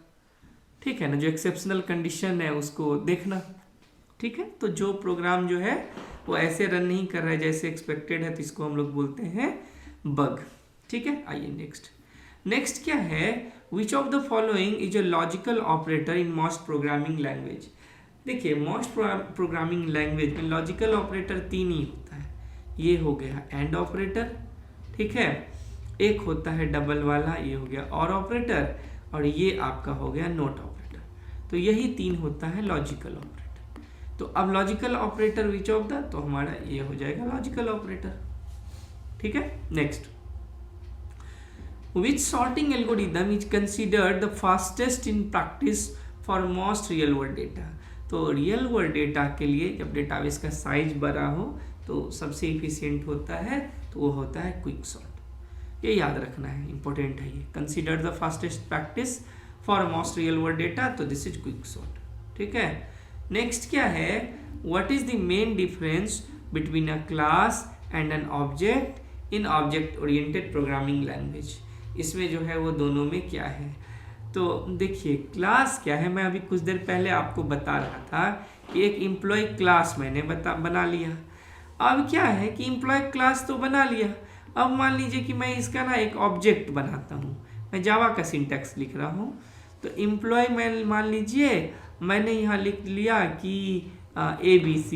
ठीक है ना, जो एक्सेप्शनल कंडीशन है उसको देखना, ठीक है। तो जो प्रोग्राम जो है वो ऐसे रन नहीं कर रहा है जैसे एक्सपेक्टेड है, तो इसको हम लोग बोलते हैं बग, ठीक है। आइए नेक्स्ट क्या है, which of the following is a logical operator in most programming language. देखिए, मोस्ट प्रोग्रामिंग लैंग्वेज में लॉजिकल ऑपरेटर 3 ही होता है। ये हो गया एंड ऑपरेटर, ठीक है, एक होता है डबल वाला, ये हो गया और ऑपरेटर, और ये आपका हो गया नोट ऑपरेटर। तो यही 3 होता है लॉजिकल ऑपरेटर। तो अब logical operator which of the, तो हमारा ये हो जाएगा लॉजिकल ऑपरेटर, ठीक है। Next, which sorting algorithm is considered the fastest in practice for most real world data। तो रियल वर्ल्ड डेटा के लिए जब डेटाबेस का साइज बड़ा हो तो सबसे इफिशियंट होता है, तो वो होता है क्विक सॉर्ट। ये याद रखना है, इंपॉर्टेंट है ये। Consider the fastest practice for most real world data, तो दिस इज क्विक सॉर्ट, ठीक है। नेक्स्ट क्या है, what is the main difference between a class and an object in object oriented programming language. इसमें जो है वो दोनों में क्या है, तो देखिए क्लास क्या है, मैं अभी कुछ देर पहले आपको बता रहा था कि एक एम्प्लॉय क्लास मैंने बना लिया। अब क्या है कि एम्प्लॉय क्लास तो बना लिया, अब मान लीजिए कि मैं इसका ना एक ऑब्जेक्ट बनाता हूँ। मैं जावा का सिंटैक्स लिख रहा हूँ, तो एम्प्लॉय मैं मान लीजिए मैंने यहाँ लिख लिया कि ABC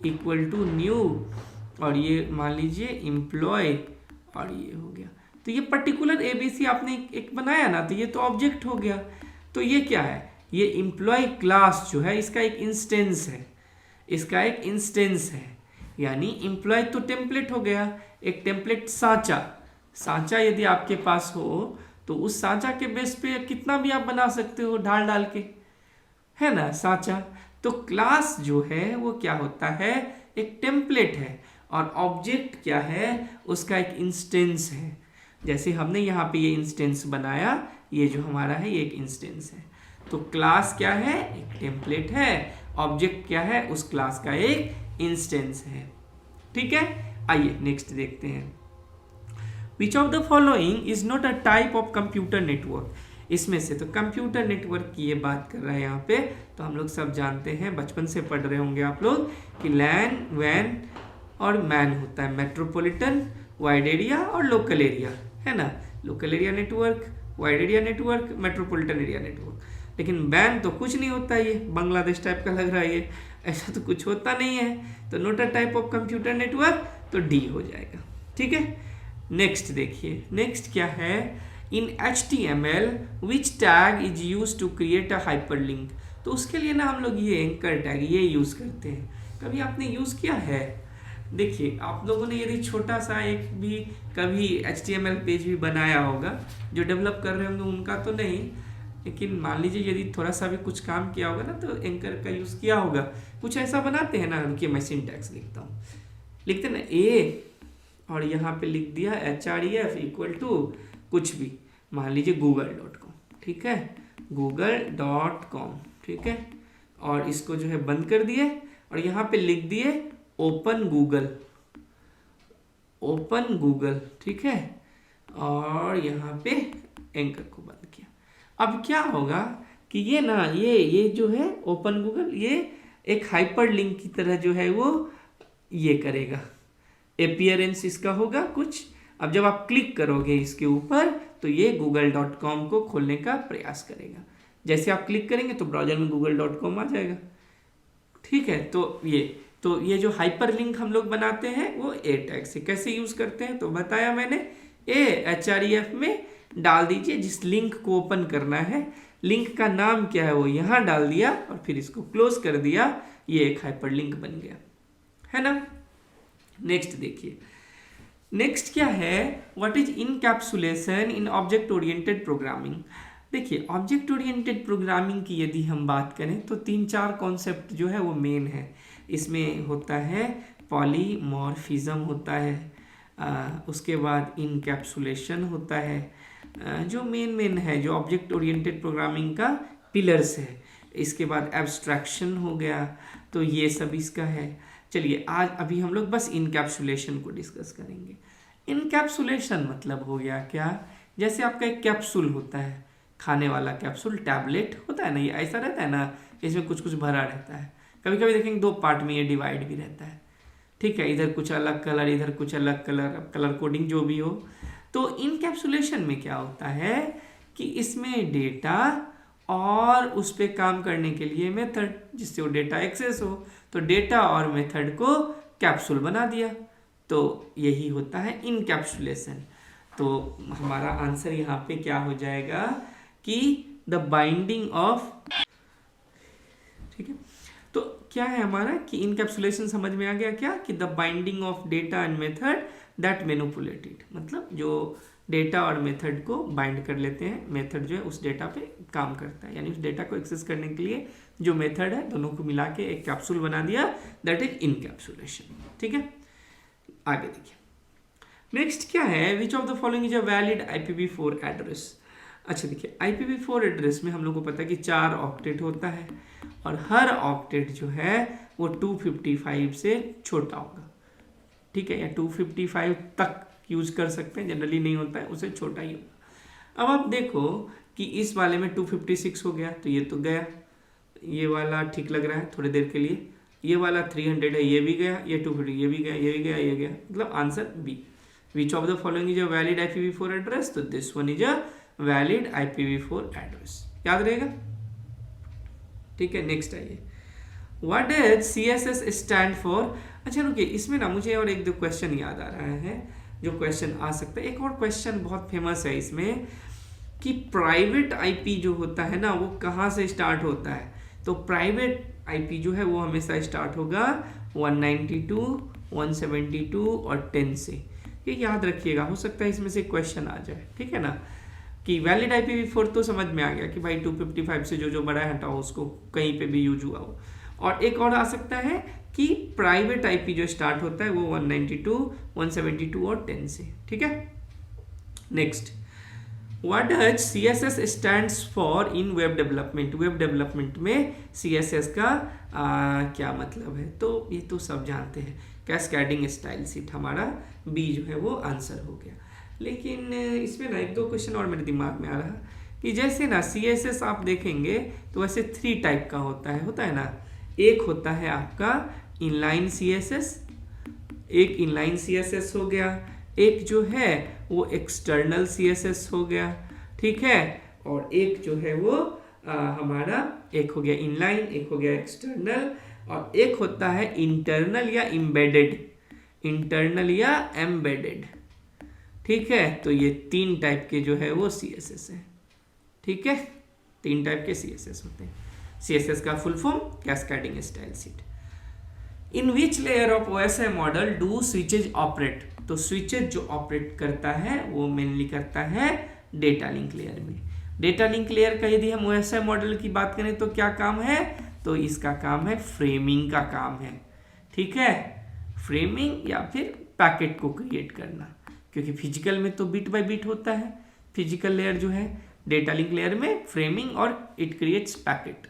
इक्वल टू न्यू, और ये मान लीजिए एम्प्लॉय, और ये हो गया। तो ये पर्टिकुलर ABC आपने एक बनाया ना, तो ये तो ऑब्जेक्ट हो गया। तो ये क्या है, ये एम्प्लॉय क्लास जो है इसका एक इंस्टेंस है, इसका एक इंस्टेंस है। यानी एम्प्लॉय तो टेम्पलेट हो गया, एक टेम्पलेट सांचा यदि आपके पास हो तो उस सांचा के बेस पे कितना भी आप बना सकते हो डाल के, है ना, सांचा। तो क्लास जो है वो क्या होता है, एक टेम्पलेट है, और ऑब्जेक्ट क्या है, उसका एक इंस्टेंस है। जैसे हमने यहाँ पे ये इंस्टेंस बनाया, ये जो हमारा है ये एक इंस्टेंस है। तो क्लास क्या है, एक टेम्पलेट है, ऑब्जेक्ट क्या है, उस क्लास का एक इंस्टेंस है, ठीक है। आइए नेक्स्ट देखते हैं, विच of the following is not a type of computer network. इसमें से तो कंप्यूटर नेटवर्क की ये बात कर रहा है यहाँ पे। तो हम लोग सब जानते हैं, बचपन से पढ़ रहे होंगे आप लोग कि लैन, वैन और मैन होता है, मेट्रोपॉलिटन, वाइड एरिया और लोकल एरिया, है ना। Local area network, wide area network, metropolitan area network. लेकिन बैन तो कुछ नहीं होता, ये बांग्लादेश टाइप का लग रहा है, ये ऐसा तो कुछ होता नहीं है। तो not a type of computer network, तो डी हो जाएगा, ठीक है। नेक्स्ट देखिए, नेक्स्ट क्या है, in HTML which tag is use to create a hyperlink. तो उसके लिए ना हम लोग ये एंकर टैग ये यूज करते हैं। कभी आपने यूज किया है? देखिए, आप लोगों ने यदि छोटा सा एक भी कभी HTML पेज भी बनाया होगा, जो डेवलप कर रहे होंगे उनका तो नहीं, लेकिन मान लीजिए यदि थोड़ा सा भी कुछ काम किया होगा ना, तो एंकर का यूज़ किया होगा। कुछ ऐसा बनाते हैं ना, उनकी मैं सिंटैक्स लिखता हूँ, लिखते ना A और यहाँ पे लिख दिया href इक्वल टू कुछ भी, मान लीजिए google.com, ठीक है, google.com, ठीक है, और इसको जो है बंद कर दिए और यहाँ पे लिख दिए ओपन गूगल, ओपन गूगल, ठीक है, और यहाँ पे एंकर को बंद किया। अब क्या होगा कि ये ना ये जो है ओपन गूगल, ये एक हाइपर लिंक की तरह जो है वो ये करेगा, अपीयरेंस इसका होगा कुछ। अब जब आप क्लिक करोगे इसके ऊपर तो ये google.com को खोलने का प्रयास करेगा। जैसे आप क्लिक करेंगे तो ब्राउजर में google.com आ जाएगा, ठीक है। तो ये जो हाइपर लिंक हम लोग बनाते हैं वो ए टैग से कैसे यूज करते हैं तो बताया मैंने। href में डाल दीजिए जिस लिंक को ओपन करना है, लिंक का नाम क्या है वो यहाँ डाल दिया और फिर इसको क्लोज कर दिया, ये एक हाइपर लिंक बन गया, है ना। नेक्स्ट देखिए, नेक्स्ट क्या है, what is encapsulation in object oriented programming. देखिए ऑब्जेक्ट ओरिएंटेड प्रोग्रामिंग की यदि हम बात करें तो 3-4 कॉन्सेप्ट जो है वो मेन है। इसमें होता है पॉलीमॉर्फिज्म होता है, उसके बाद इनकैप्सुलेशन होता है, जो मेन है, जो ऑब्जेक्ट ओरिएंटेड प्रोग्रामिंग का पिलर्स है। इसके बाद एब्स्ट्रैक्शन हो गया, तो ये सब इसका है। चलिए आज अभी हम लोग बस इनकैप्सुलेशन को डिस्कस करेंगे। इनकैप्सुलेशन मतलब हो गया क्या, जैसे आपका एक कैप्सूल होता है, खाने वाला कैप्सूल, टैबलेट होता है ना, ये ऐसा रहता है ना, इसमें कुछ कुछ भरा रहता है। कभी कभी देखेंगे 2 पार्ट में ये डिवाइड भी रहता है, ठीक है, इधर कुछ अलग कलर, इधर कुछ अलग कलर, कलर कोडिंग जो भी हो। तो इनकैप्सुलेशन में क्या होता है कि इसमें डेटा और उस पर काम करने के लिए मेथड, जिससे वो डेटा एक्सेस हो, तो डेटा और मेथड को कैप्सूल बना दिया, तो यही होता है इनकैप्सुलेशन। तो हमारा आंसर यहाँ पे क्या हो जाएगा कि द बाइंडिंग ऑफ, ठीक है। तो क्या है हमारा कि इनकैप्सुलेशन समझ में आ गया क्या कि the binding of data and method that manipulated, मतलब जो डेटा और मेथड को बाइंड कर लेते हैं, मेथड जो है उस डेटा पे काम करता है, यानी उस डेटा को एक्सेस करने के लिए जो मेथड है दोनों को मिला के एक कैप्सूल बना दिया, दैट इज इनकैप्सुलेशन, ठीक है। आगे देखिए, नेक्स्ट क्या है, which of the following is a valid IPv4 address. अच्छा देखिए, IPv4 एड्रेस में हम लोग को पता है कि 4 ऑक्टेट होता है और हर ऑक्टेट जो है वो 255 से छोटा होगा, ठीक है, या 255 तक यूज कर सकते हैं, जनरली नहीं होता है, उससे छोटा ही होगा। अब आप देखो कि इस वाले में 256 हो गया, तो ये तो गया, ये वाला ठीक लग रहा है थोड़ी देर के लिए, ये वाला 300 है, ये भी गया, ये 250, ये भी गया, ये भी गया, ये गया, मतलब answer B. Which of the following is a valid IPv4 address, तो this one is a valid IPv4 address, याद रहेगा, ठीक है। नेक्स्ट आइए, what does CSS stand for. अच्छा रुकिए, इसमें ना मुझे और 1-2 क्वेश्चन याद आ रहा है जो क्वेश्चन आ सकता है। एक और क्वेश्चन बहुत फेमस है इसमें कि प्राइवेट IP जो होता है ना वो कहाँ से स्टार्ट होता है, तो प्राइवेट IP जो है वो हमेशा स्टार्ट होगा 192, 172 और 10 से, ये याद रखिएगा, हो सकता है इसमें से क्वेश्चन आ जाए, ठीक है ना। कि वैलिड IPv4 तो समझ में आ गया कि भाई 255 से जो बड़ा है हटाओ, उसको कहीं पे भी यूज हुआ हो। और एक और आ सकता है कि प्राइवेट IP जो स्टार्ट होता है वो 192, 172 और 10 से, ठीक है। Next, what does CSS stands for in web development. Web development में CSS का क्या मतलब है, तो ये तो सब जानते हैं, कैस्केडिंग स्टाइल शीट, हमारा बी जो है वो आंसर हो गया। लेकिन इसमें ना 1-2 क्वेश्चन और मेरे दिमाग में आ रहा कि जैसे ना CSS आप देखेंगे तो वैसे 3 टाइप का होता है ना। एक होता है आपका इनलाइन CSS, एक इनलाइन CSS हो गया, एक जो है वो एक्सटर्नल CSS हो गया, ठीक है, और एक जो है वो हमारा एक हो गया इनलाइन, एक हो गया एक्सटर्नल, और एक होता है इंटरनल या एम्बेडेड, इंटरनल या एम्बेडेड, ठीक है। तो ये 3 टाइप के जो है वो CSS है, ठीक है, 3 टाइप के CSS होते हैं। CSS का full form cascading style sheet. In which layer of OSI model do switches operate, तो स्विचेज जो ऑपरेट करता है वो मेनली करता है डेटा लिंक लेयर में। डेटा लिंक लेयर का यदि हम OSI मॉडल की बात करें तो क्या काम है, तो इसका काम है फ्रेमिंग का काम है, ठीक है, फ्रेमिंग या फिर पैकेट को क्रिएट करना, क्योंकि फिजिकल में तो बिट बाय बिट होता है, फिजिकल लेयर जो है डेटा लिंक लेयर में फ्रेमिंग और it creates packet,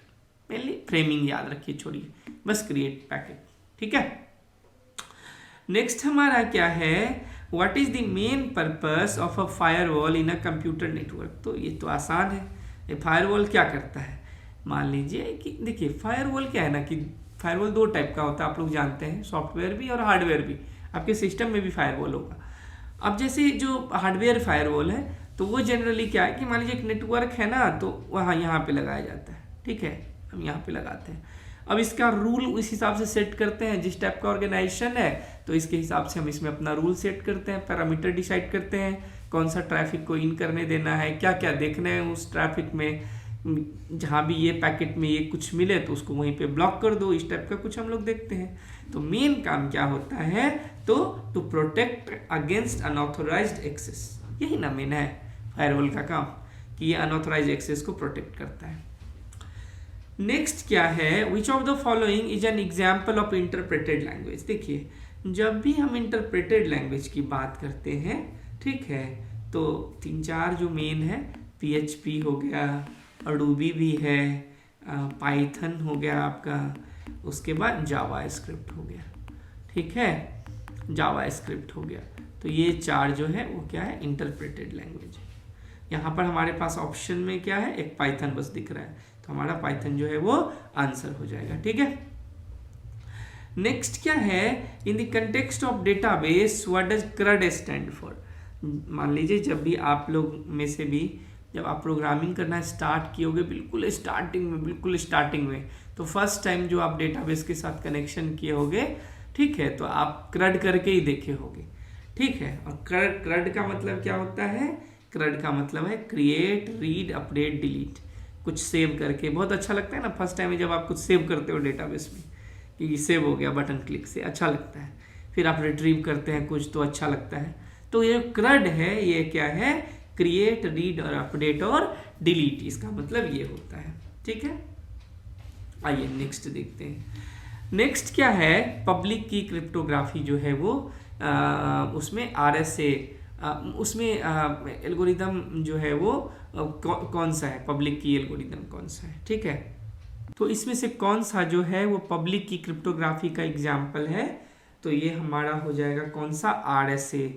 mainly framing याद रखिए, छोड़िए, बस क्रिएट पैकेट। ठीक है, नेक्स्ट हमारा क्या है, what is the main purpose of a firewall in a computer network. तो ये तो आसान है, ये फायरवॉल क्या करता है, मान लीजिए कि देखिए फायरवॉल क्या है ना कि फायरवॉल दो टाइप का होता है, आप लोग जानते हैं, सॉफ्टवेयर भी और हार्डवेयर भी, आपके सिस्टम में भी फायरवॉल होगा। अब जैसे जो हार्डवेयर फायरवॉल है तो वो जनरली क्या है कि मान लीजिए एक नेटवर्क है ना, तो वहाँ यहाँ पे लगाया जाता है। ठीक है, हम यहाँ पे लगाते हैं। अब इसका रूल उस हिसाब से सेट करते हैं, जिस टाइप का ऑर्गेनाइजेशन है तो इसके हिसाब से हम इसमें अपना रूल सेट करते हैं, पैरामीटर डिसाइड करते हैं, कौन सा ट्रैफिक को इन करने देना है, क्या क्या देखना है उस ट्रैफिक में, जहाँ भी ये पैकेट में ये कुछ मिले तो उसको वहीं पे ब्लॉक कर दो, इस टाइप का कुछ हम लोग देखते हैं। तो मेन काम क्या होता है, तो to protect against unauthorized access, यही ना मेन है फायरवॉल का काम, कि ये अनऑथोराइज्ड एक्सेस को प्रोटेक्ट करता है। नेक्स्ट क्या है, which of the following is an example of interpreted language. देखिए जब भी हम इंटरप्रेटेड लैंग्वेज की बात करते हैं, ठीक है, तो 3-4 जो मेन है, PHP हो गया, अडोबी भी है, पाइथन हो गया आपका, उसके बाद जावा स्क्रिप्ट हो गया। ठीक है, जावा स्क्रिप्ट हो गया। तो ये 4 जो है वो क्या है, इंटरप्रेटेड लैंग्वेज है। यहाँ पर हमारे पास ऑप्शन में क्या है, एक पाइथन बस दिख रहा है, तो हमारा पाइथन जो है वो आंसर हो जाएगा। ठीक है, नेक्स्ट क्या है, in the context of database what does CRUD stand for. मान लीजिए जब भी आप लोग में से भी जब आप प्रोग्रामिंग करना स्टार्ट किए होगे, बिल्कुल स्टार्टिंग में, तो फर्स्ट टाइम जो आप डेटाबेस के साथ कनेक्शन किए होगे, ठीक है, तो आप CRUD करके ही देखे होगे। ठीक है, और CRUD का मतलब क्या होता है, CRUD का मतलब है क्रिएट, रीड, अपडेट, डिलीट, कुछ सेव करके। बहुत अच्छा लगता है ना फर्स्ट टाइम में जब आप कुछ सेव करते हो डेटाबेस में, कि सेव हो गया बटन क्लिक से, अच्छा लगता है। फिर आप रिट्रीव करते हैं कुछ तो अच्छा लगता है। तो ये CRUD है, ये क्या है, क्रिएट, रीड और अपडेट और डिलीट, इसका मतलब ये होता है। ठीक है, आइए नेक्स्ट देखते हैं। नेक्स्ट क्या है, पब्लिक की क्रिप्टोग्राफी जो है वो उसमें RSA, उसमें एल्गोरिदम जो है वो कौन सा है, पब्लिक की एल्गोरिदम कौन सा है। ठीक है, तो इसमें से कौन सा जो है वो पब्लिक की क्रिप्टोग्राफी का एग्जाम्पल है, तो ये हमारा हो जाएगा कौन सा, RSA।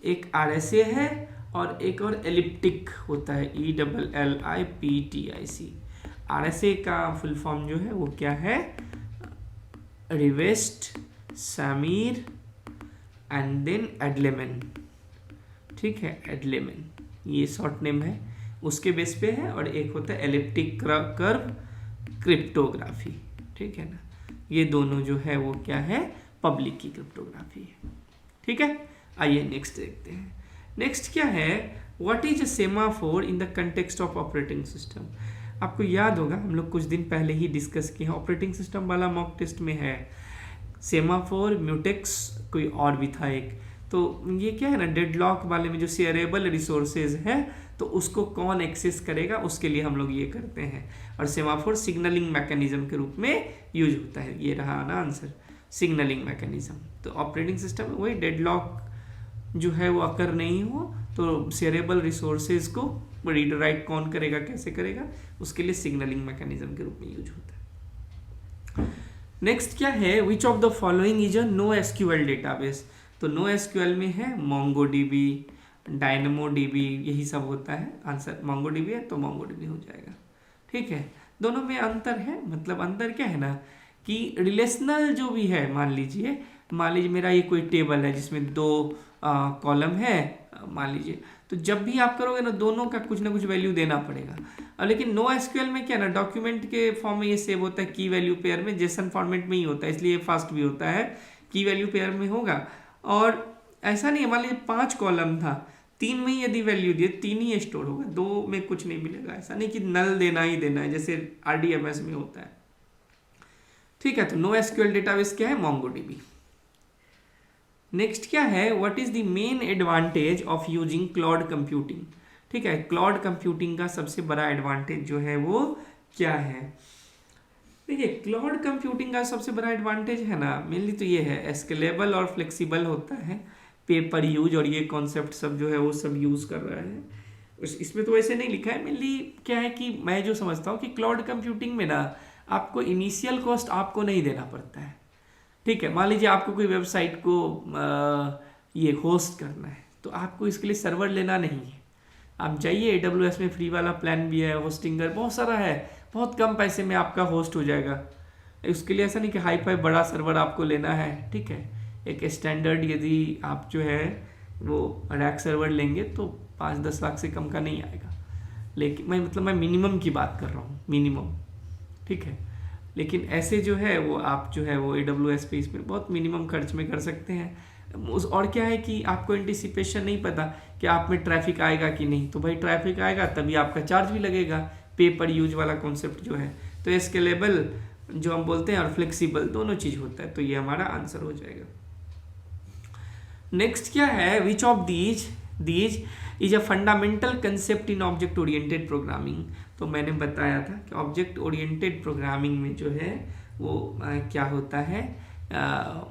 एक RSA है और एक और एलिप्टिक होता है, ELLIPTIC। RSA का फुल फॉर्म जो है वो क्या है, रिवेस्ट, समीर एंड देन एडलेमन। ठीक है, एडलेमन ये शॉर्ट नेम है, उसके बेस पे है। और एक होता है एलिप्टिक कर्व क्रिप्टोग्राफी। ठीक है ना, ये दोनों जो है वो क्या है, पब्लिक की क्रिप्टोग्राफी है। ठीक है, आइए नेक्स्ट देखते हैं। नेक्स्ट क्या है, what is a semaphore in the context of operating system. आपको याद होगा हम लोग कुछ दिन पहले ही डिस्कस किए हैं, ऑपरेटिंग सिस्टम वाला मॉक टेस्ट में है सेमाफोर, म्यूटेक्स, कोई और भी था एक। तो ये क्या है ना, डेडलॉक वाले में जो शेयरेबल रिसोर्सेज है तो उसको कौन एक्सेस करेगा, उसके लिए हम लोग ये करते हैं। और सेमाफोर सिग्नलिंग मैकेनिज्म के रूप में यूज होता है, ये रहा ना आंसर, सिग्नलिंग मैकेनिज्म। तो ऑपरेटिंग सिस्टम में वही डेडलॉक जो है वो अकर नहीं हो तो शेयरेबल रिसोर्सेज को रीड राइट कौन करेगा, कैसे करेगा, उसके लिए सिग्नलिंग मैकेनिज्म के रूप में यूज होता है। नेक्स्ट क्या है, which of the following is a no SQL database. तो नो एसक्यूएल में है MongoDB, DynamoDB, यही सब होता है। आंसर MongoDB है तो MongoDB हो जाएगा। ठीक है, दोनों में अंतर है, मतलब अंतर क्या है ना कि रिलेशनल जो भी है, मान लीजिए मेरा ये कोई टेबल है जिसमें 2 कॉलम है, मान लीजिए, तो जब भी आप करोगे ना दोनों का कुछ ना कुछ वैल्यू देना पड़ेगा। और लेकिन नो एसक्यूएल में क्या ना, डॉक्यूमेंट के फॉर्म में ये सेव होता है, की वैल्यू पेयर में, जेसन फॉर्मेट में ही होता है, इसलिए फास्ट भी होता है, की वैल्यू पेयर में होगा। और ऐसा नहीं है, मान लीजिए 5 कॉलम था, 3 में ही यदि वैल्यू दिए 3 ही स्टोर होगा, 2 में कुछ नहीं मिलेगा। ऐसा नहीं कि नल देना ही देना है जैसे RDMS में होता है। ठीक है, तो नो एसक्यूएल डेटाबेस क्या है, MongoDB। नेक्स्ट क्या है, what is the main advantage of using cloud computing. ठीक है, क्लाउड कंप्यूटिंग का सबसे बड़ा एडवांटेज जो है वो क्या है। देखिए क्लाउड कंप्यूटिंग का सबसे बड़ा एडवांटेज है ना, मेनली तो ये है, स्केलेबल और फ्लेक्सिबल होता है, पे पर यूज, और ये कॉन्सेप्ट सब जो है वो सब यूज कर रहा है। इसमें तो वैसे नहीं लिखा है, मेनली क्या है कि मैं जो समझता हूँ कि क्लाउड कंप्यूटिंग में ना आपको इनिशियल कॉस्ट आपको नहीं देना पड़ता है। ठीक है, मान लीजिए आपको कोई वेबसाइट को ये होस्ट करना है, तो आपको इसके लिए सर्वर लेना नहीं है। आप जाइए, AWS में फ्री वाला प्लान भी है, होस्टिंगर बहुत सारा है, बहुत कम पैसे में आपका होस्ट हो जाएगा। उसके लिए ऐसा नहीं कि हाई फाई बड़ा सर्वर आपको लेना है। ठीक है, एक स्टैंडर्ड यदि आप जो है वो रैक सर्वर लेंगे तो 5-10 लाख से कम का नहीं आएगा। लेकिन मैं मिनिमम की बात कर रहा हूँ, मिनिमम। ठीक है, लेकिन ऐसे जो है वो आप जो है वो AWS पे इसमें बहुत मिनिमम खर्च में कर सकते हैं। और क्या है कि आपको एंटिसिपेशन नहीं पता कि आप में ट्रैफिक आएगा कि नहीं, तो भाई ट्रैफिक आएगा तभी आपका चार्ज भी लगेगा। पे पर यूज वाला कॉन्सेप्ट जो है, तो स्केलेबल जो हम बोलते हैं और फ्लेक्सिबल दोनों चीज होता है। तो ये हमारा आंसर हो जाएगा। नेक्स्ट क्या है, which of these is a fundamental concept in object oriented programming. तो मैंने बताया था कि ऑब्जेक्ट ओरिएंटेड प्रोग्रामिंग में जो है वो क्या होता है,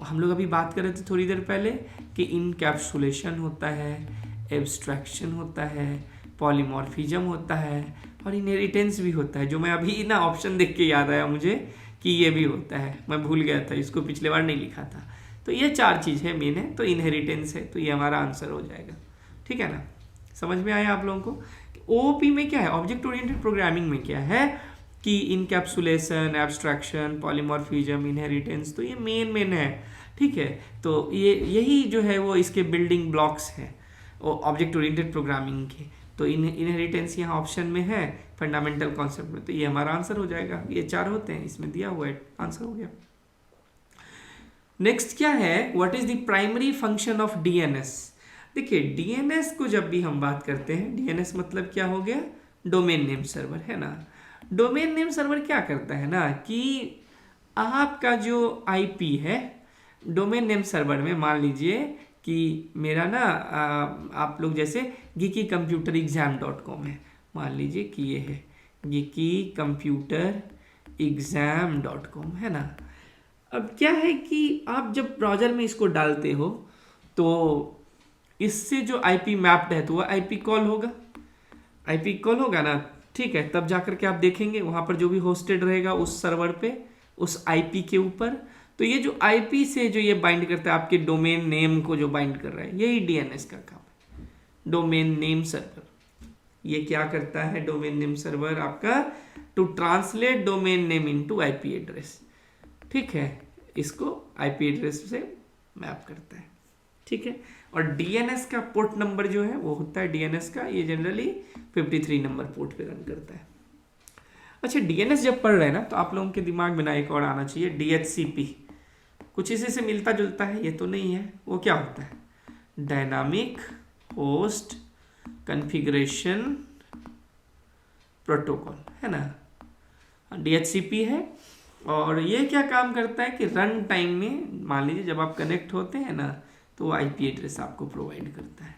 हम लोग अभी बात कर रहे थे थोड़ी देर पहले कि इनकैप्सुलेशन होता है, एब्स्ट्रैक्शन होता है, पॉलीमॉर्फिज्म होता है और इनहेरिटेंस भी होता है। जो मैं अभी ना ऑप्शन देख के याद आया मुझे कि ये भी होता है, मैं भूल गया था, इसको पिछले बार नहीं लिखा था। तो ये 4 चीज़ है मेन है, तो इनहेरिटेंस है, तो ये हमारा आंसर हो जाएगा। ठीक है ना, समझ में आया आप लोगों को? OOP में क्या है, ऑब्जेक्ट ओरिएंटेड प्रोग्रामिंग में क्या है कि इनकैप्सुलेशन, एब्स्ट्रैक्शन, पॉलीमॉर्फिज्म, इनहेरिटेंस, तो ये मेन है। ठीक है, तो ये यही जो है वो इसके बिल्डिंग ब्लॉक्स हैं ऑब्जेक्ट ओरिएंटेड प्रोग्रामिंग के। तो इनहेरिटेंस यहाँ ऑप्शन में है, फंडामेंटल कॉन्सेप्ट में, तो ये हमारा आंसर हो जाएगा। ये 4 होते हैं, इसमें दिया हुआ है, आंसर हो गया। नेक्स्ट क्या है, what is the primary function of DNS। देखिए DNS को जब भी हम बात करते हैं, DNS मतलब क्या हो गया, डोमेन नेम सर्वर, है ना। डोमेन नेम सर्वर क्या करता है ना कि आपका जो IP है डोमेन नेम सर्वर में, मान लीजिए कि मेरा ना आप लोग जैसे geekycomputerexam.com है, मान लीजिए कि ये है geekycomputerexam.com, है ना। अब क्या है कि आप जब ब्राउज़र में इसको डालते हो तो इससे जो IP मैप्ड है तो वह IP कॉल होगा ना। ठीक है, तब जाकर के आप देखेंगे वहाँ पर जो भी होस्टेड रहेगा उस सर्वर पे, उस IP के ऊपर, तो ये जो IP से जो ये बाइंड करता है आपके डोमेन नेम को, जो बाइंड कर रहा है, यही DNS का काम है, डोमेन नेम सर्वर। ये क्या करता है डोमेन नेम सर्वर आपका, to translate domain name into IP address. ठीक है, इसको IP एड्रेस से मैप करता है। ठीक है, और DNS का पोर्ट नंबर जो है वो होता है DNS का, ये जनरली 53 नंबर पोर्ट पे रन करता है। अच्छा, DNS जब पढ़ रहे हैं ना तो आप लोगों के दिमाग में ना एक और आना चाहिए, DHCP। कुछ इसी से मिलता जुलता है, ये तो नहीं है। वो क्या होता है, डायनामिक होस्ट कॉन्फ़िगरेशन प्रोटोकॉल, है ना। DHCP है, और ये क्या काम करता है कि रन टाइम में मान लीजिए जब आप कनेक्ट होते हैं ना तो वो IP एड्रेस आपको प्रोवाइड करता है।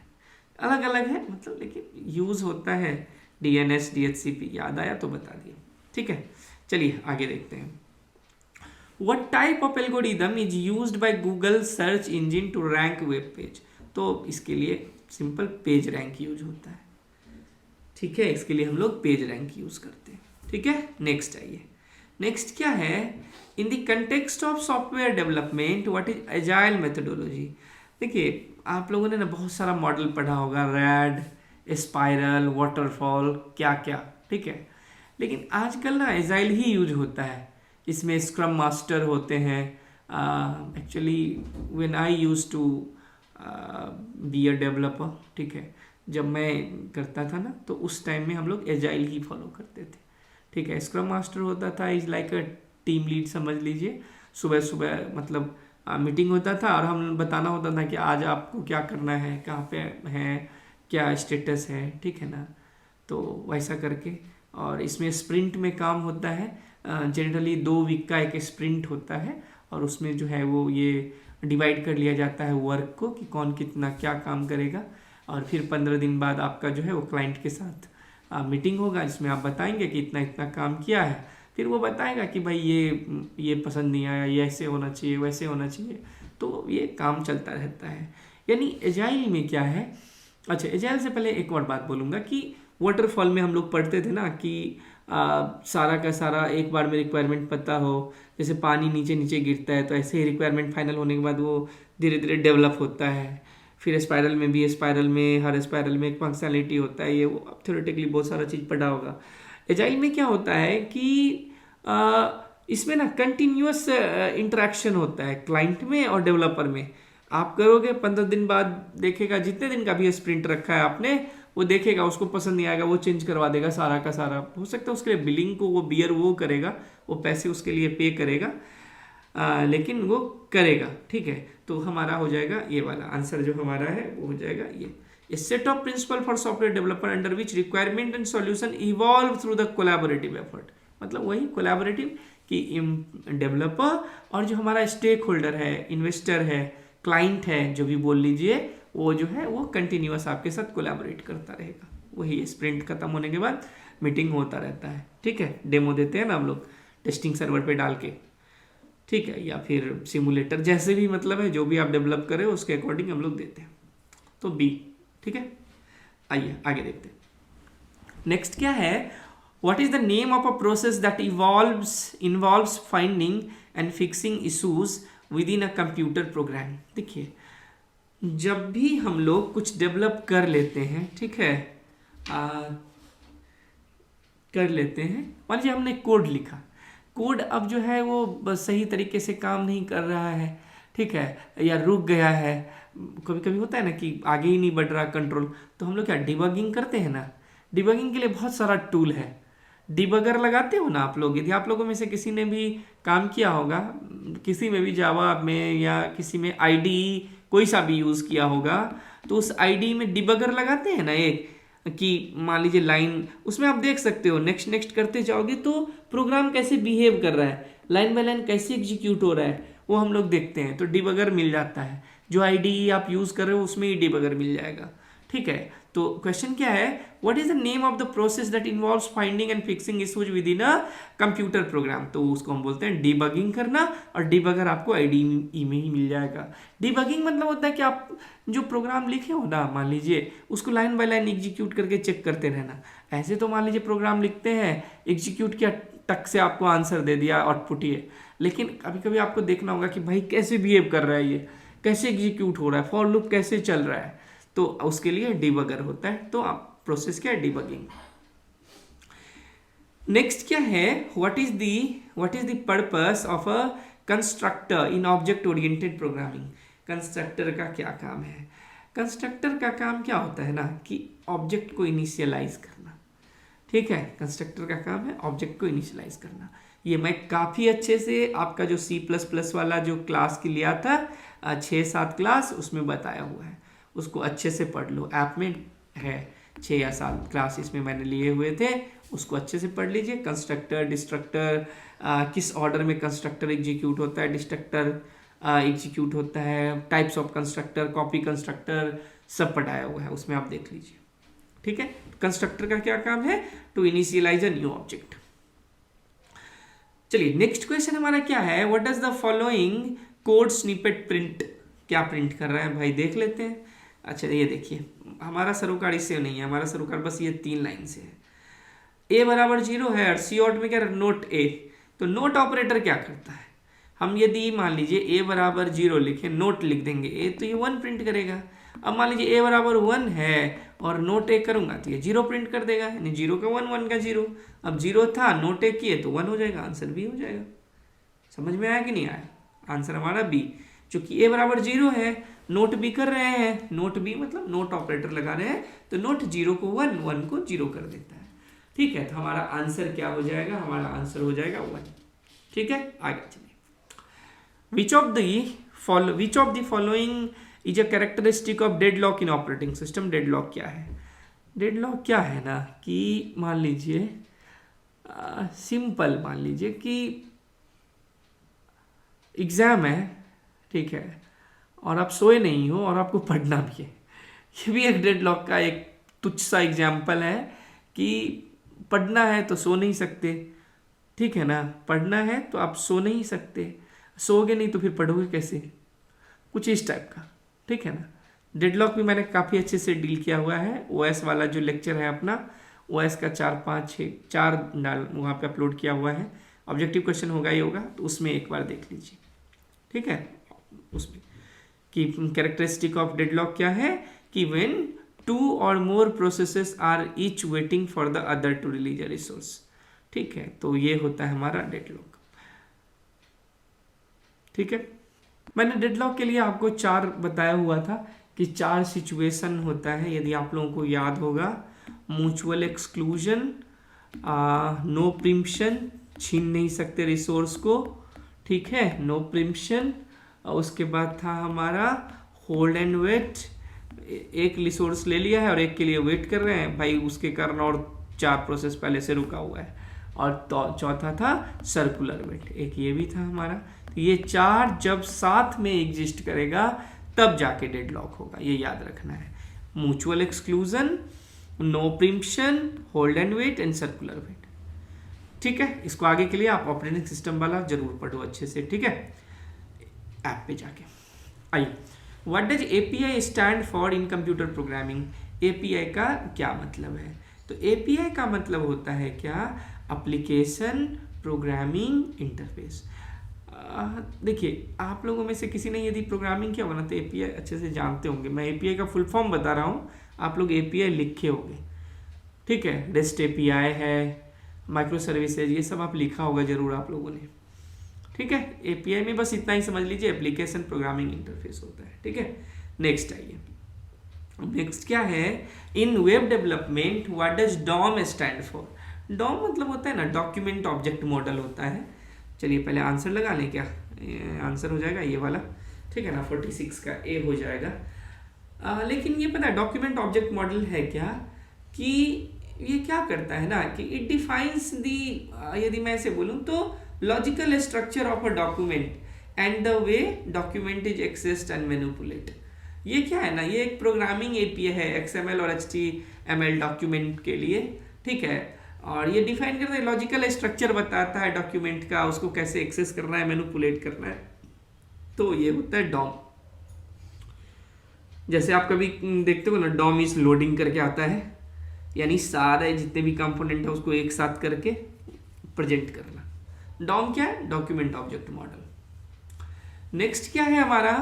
अलग अलग है मतलब, लेकिन यूज़ होता है DNS DHCP। याद आया तो बता दिया। ठीक है, चलिए आगे देखते हैं। What type of algorithm is used by Google search engine to rank web page. तो इसके लिए सिंपल पेज रैंक यूज होता है। ठीक है, इसके लिए हम लोग पेज रैंक यूज करते हैं। ठीक है, नेक्स्ट आइए। नेक्स्ट क्या है, in the context of software development what is agile methodology. देखिए आप लोगों ने ना बहुत सारा मॉडल पढ़ा होगा, रैड, स्पाइरल, वाटरफॉल, क्या क्या। ठीक है, लेकिन आजकल ना एजाइल ही यूज होता है। इसमें स्क्रम मास्टर होते हैं। Actually when I use to be a developer, ठीक है, जब मैं करता था ना तो उस टाइम में हम लोग एजाइल ही फॉलो करते थे। ठीक है, स्क्रम मास्टर होता था is like a team lead समझ लीजिए। सुबह सुबह मतलब मीटिंग होता था और हम बताना होता था कि आज आपको क्या करना है, कहाँ पे है, क्या स्टेटस है। ठीक है ना, तो वैसा करके। और इसमें स्प्रिंट में काम होता है, जनरली 2 वीक का एक स्प्रिंट होता है और उसमें जो है वो ये डिवाइड कर लिया जाता है वर्क को कि कौन कितना क्या काम करेगा। और फिर 15 दिन बाद आपका जो है वो क्लाइंट के साथ मीटिंग होगा जिसमें आप बताएंगे कि इतना इतना काम किया है। फिर वो बताएगा कि भाई ये पसंद नहीं आया, ये ऐसे होना चाहिए, वैसे होना चाहिए। तो ये काम चलता रहता है। यानी एजाइल में क्या है, अच्छा एजाइल से पहले एक और बात बोलूँगा कि वाटरफॉल में हम लोग पढ़ते थे ना कि सारा का सारा एक बार में रिक्वायरमेंट पता हो। जैसे पानी नीचे नीचे गिरता है तो ऐसे ही रिक्वायरमेंट फाइनल होने के बाद वो धीरे धीरे डेवलप होता है। फिर स्पाइरल में भी, स्पाइरल में हर स्पाइरल में एक फंक्शनलिटी होता है, ये वो थ्योरेटिकली बहुत सारा चीज़ पढ़ा होगा। एजाइल में क्या होता है कि इसमें ना कंटिन्यूअस इंटरेक्शन होता है क्लाइंट में और डेवलपर में। आप करोगे 15 दिन बाद देखेगा, जितने दिन का भी स्प्रिंट रखा है आपने, वो देखेगा, उसको पसंद नहीं आएगा, वो चेंज करवा देगा सारा का सारा। हो सकता है उसके लिए बिलिंग को वो बियर वो करेगा, वो पैसे उसके लिए पे करेगा, लेकिन वो करेगा। ठीक है, तो हमारा हो जाएगा ये वाला आंसर जो हमारा है वो हो जाएगा ये set of principle for software developer under which requirement and solution evolve through the collaborative effort. मतलब वही कोलैबोरेटिव कि डेवलपर और जो हमारा स्टेक होल्डर है, इन्वेस्टर है, क्लाइंट है, जो भी बोल लीजिए, वो जो है वो कंटिन्यूअस आपके साथ कोलैबोरेट करता रहेगा। वही स्प्रिंट खत्म होने के बाद मीटिंग होता रहता है। ठीक है, डेमो देते हैं ना हम लोग टेस्टिंग सर्वर पे डाल के, ठीक है, या फिर सिमुलेटर, जैसे भी मतलब है, जो भी आप डेवलप करें उसके अकॉर्डिंग हम लोग देते हैं। तो बी, ठीक है। आइए आगे देखते हैं। नेक्स्ट क्या है, what is the name of a process that involves finding and fixing issues with in a computer program. देखिए, जब भी हम लोग कुछ डेवलप कर लेते हैं, ठीक है, कर लेते हैं, मान लीजिए हमने कोड लिखा, कोड अब जो है वो बस सही तरीके से काम नहीं कर रहा है, ठीक है, या रुक गया है, कभी कभी होता है ना कि आगे ही नहीं बढ़ रहा कंट्रोल, तो हम लोग क्या डिबगिंग करते हैं ना। डिबगिंग के लिए बहुत सारा टूल है। डिबगर लगाते हो ना आप लोग, यदि आप लोगों में से किसी ने भी काम किया होगा, किसी में भी जावा में या किसी में आईडी कोई सा भी यूज़ किया होगा, तो उस आईडी में डिबगर लगाते हैं ना एक, कि मान लीजिए लाइन, उसमें आप देख सकते हो नेक्स्ट नेक्स्ट करते जाओगे तो प्रोग्राम कैसे बिहेव कर रहा है, लाइन बाय लाइन कैसे एग्जीक्यूट हो रहा है, वो हम लोग देखते हैं। तो डिबगर मिल जाता है, जो आईडी आप यूज़ कर रहे हो उसमें ही डिबगर मिल जाएगा। ठीक है, तो क्वेश्चन क्या है, what is the name of the process that involves finding and fixing issues with in a computer program. तो उसको हम बोलते हैं डिबगिंग करना, और डिबगर आपको आईडी में ही मिल जाएगा। डिबगिंग मतलब होता है कि आप जो प्रोग्राम लिखे हो ना, मान लीजिए उसको लाइन बाय लाइन एग्जीक्यूट करके चेक करते रहना। ऐसे तो मान लीजिए प्रोग्राम लिखते हैं, एग्जीक्यूट किया, टक से आपको आंसर दे दिया, आउटपुट ये। लेकिन कभी कभी आपको देखना होगा कि भाई कैसे बिहेव कर रहा है, ये कैसे एग्जीक्यूट हो रहा है, फॉर लूप कैसे चल रहा है, तो उसके लिए डिबगर होता है। तो आप प्रोसेस क्या है, डिबगिंग। नेक्स्ट क्या है, what is the purpose of a constructor in object oriented programming. Constructor का क्या काम है। कंस्ट्रक्टर का काम क्या होता है ना, कि ऑब्जेक्ट को इनिशियलाइज करना। ठीक है, कंस्ट्रक्टर का काम है ऑब्जेक्ट को इनिशियलाइज करना। ये मैं काफ़ी अच्छे से आपका जो C++ वाला जो क्लास के लिया था 6-7 क्लास, उसमें बताया हुआ है, उसको अच्छे से पढ़ लो। ऐप में है 6 या 7 क्लास इसमें मैंने लिए हुए थे, उसको अच्छे से पढ़ लीजिए। कंस्ट्रक्टर, डिस्ट्रक्टर, किस ऑर्डर में कंस्ट्रक्टर एग्जीक्यूट होता है, डिस्ट्रक्टर एग्जीक्यूट होता है, types of constructor, copy constructor, सब पढ़ाया हुआ है, उसमें आप देख लीजिए। ठीक है, कंस्ट्रक्टर का क्या काम है, to initialize a new object. चलिए नेक्स्ट क्वेश्चन हमारा क्या है, what does the following code snippet print. क्या प्रिंट कर रहा है भाई, देख लेते हैं। अच्छा ये देखिए, हमारा सरोकार इससे नहीं है, हमारा सरोकार बस ये 3 लाइन से है। a बराबर 0 है और सी आउट में क्या नोट a। तो नोट ऑपरेटर क्या करता है, हम यदि मान लीजिए a बराबर 0 लिखे, नोट लिख देंगे a, तो ये 1 प्रिंट करेगा। अब मान लीजिए a बराबर 1 है और नोट a करूंगा तो ये 0 प्रिंट कर देगा, यानी 0 का 1, 1 का 0। अब 0 था, नोट a किए तो 1 हो जाएगा, आंसर b हो जाएगा। समझ में आया कि नहीं आया, आंसर हमारा b। चूंकि a बराबर 0 है, नोट b कर रहे हैं, नोट b मतलब नोट ऑपरेटर लगा रहे हैं, तो नोट 0 को 1, 1 को 0 कर देता है। ठीक है, तो हमारा आंसर क्या हो जाएगा, हमारा आंसर हो जाएगा 1। ठीक है, आगे चलिए। विच of the following is a characteristic of deadlock in operating system. Deadlock क्या है, डेडलॉक क्या है ना, कि मान लीजिए सिंपल, मान लीजिए कि एग्जाम है, ठीक है, और आप सोए नहीं हो और आपको पढ़ना भी है। ये भी एक डेडलॉक का एक तुच्छ सा एग्जाम्पल है कि पढ़ना है तो सो नहीं सकते। ठीक है ना, पढ़ना है तो आप सो नहीं सकते, सोओगे नहीं तो फिर पढ़ोगे कैसे, कुछ इस टाइप का। ठीक है ना, डेडलॉक भी मैंने काफ़ी अच्छे से डील किया हुआ है। OS वाला जो लेक्चर है अपना, OS का 4 5 6 4 डाल वहाँ पे अपलोड किया हुआ है। ऑब्जेक्टिव क्वेश्चन होगा ही होगा, तो उसमें एक बार देख लीजिए, ठीक है। उसमें कि कैरेक्टरिस्टिक ऑफ डेडलॉक क्या है कि व्हेन 2 और more processes are each waiting for the other to release a resource, ठीक है। तो ये होता है हमारा डेडलॉक, ठीक है। मैंने डेडलॉक के लिए आपको 4 बताया हुआ था कि 4 सिचुएशन होता है, यदि आप लोगों को याद होगा। म्यूचुअल एक्सक्लूजन, नो प्रिम्पशन, छीन नहीं सकते रिसोर्स को, ठीक है, नो प्रिम्पशन। उसके बाद था हमारा होल्ड एंड वेट, एक रिसोर्स ले लिया है और एक के लिए वेट कर रहे हैं भाई, उसके कारण और 4 प्रोसेस पहले से रुका हुआ है। और चौथा था सर्कुलर वेट, एक ये भी था हमारा। तो ये 4 जब साथ में एग्जिस्ट करेगा तब जाके डेडलॉक होगा, ये याद रखना है। Mutual exclusion, no preemption, hold and wait and circular wait, ठीक है। इसको आगे के लिए आप ऑपरेटिंग सिस्टम वाला जरूर पढ़ो अच्छे से, ठीक है, ऐप पे जाके। आइए, what does API stand for in computer programming? API का क्या मतलब है? तो एपीआई का मतलब होता है क्या, एप्लीकेशन प्रोग्रामिंग इंटरफेस। देखिए, आप लोगों में से किसी ने यदि प्रोग्रामिंग किया होगा ना तो एपीआई अच्छे से जानते होंगे। मैं एपीआई का फुल फॉर्म बता रहा हूँ, आप लोग एपीआई लिखे होंगे, ठीक है। रेस्ट एपीआई है, माइक्रो सर्विसेज, ये सब आप लिखा होगा जरूर आप लोगों ने, ठीक है। एपीआई में बस इतना ही समझ लीजिए, एप्लीकेशन प्रोग्रामिंग इंटरफेस होता है, ठीक है। नेक्स्ट आइए, नेक्स्ट क्या है, in web development what does DOM stand for? DOM मतलब होता है ना डॉक्यूमेंट ऑब्जेक्ट मॉडल होता है। चलिए पहले आंसर लगा लें, क्या आंसर हो जाएगा ये वाला, ठीक है ना, 46 का ए हो जाएगा। लेकिन ये पता है डॉक्यूमेंट ऑब्जेक्ट मॉडल है क्या, कि ये क्या करता है ना कि इट डिफाइंस दी, यदि मैं ऐसे बोलूँ तो logical structure of a document and the way document is accessed and manipulate. ये क्या है ना, ये एक प्रोग्रामिंग एपीआई है XML और HTML डॉक्यूमेंट के लिए, ठीक है। और ये डिफाइन करता है, लॉजिकल स्ट्रक्चर बताता है डॉक्यूमेंट का, उसको कैसे एक्सेस करना है, मैनिपुलेट करना है। तो ये होता है डॉम। जैसे आप कभी देखते हो ना, डॉम इज लोडिंग करके आता है, यानी सारे जितने भी कंपोनेंट है उसको एक साथ करके प्रेजेंट करना। डॉम क्या है, डॉक्यूमेंट ऑब्जेक्ट मॉडल। नेक्स्ट क्या है हमारा,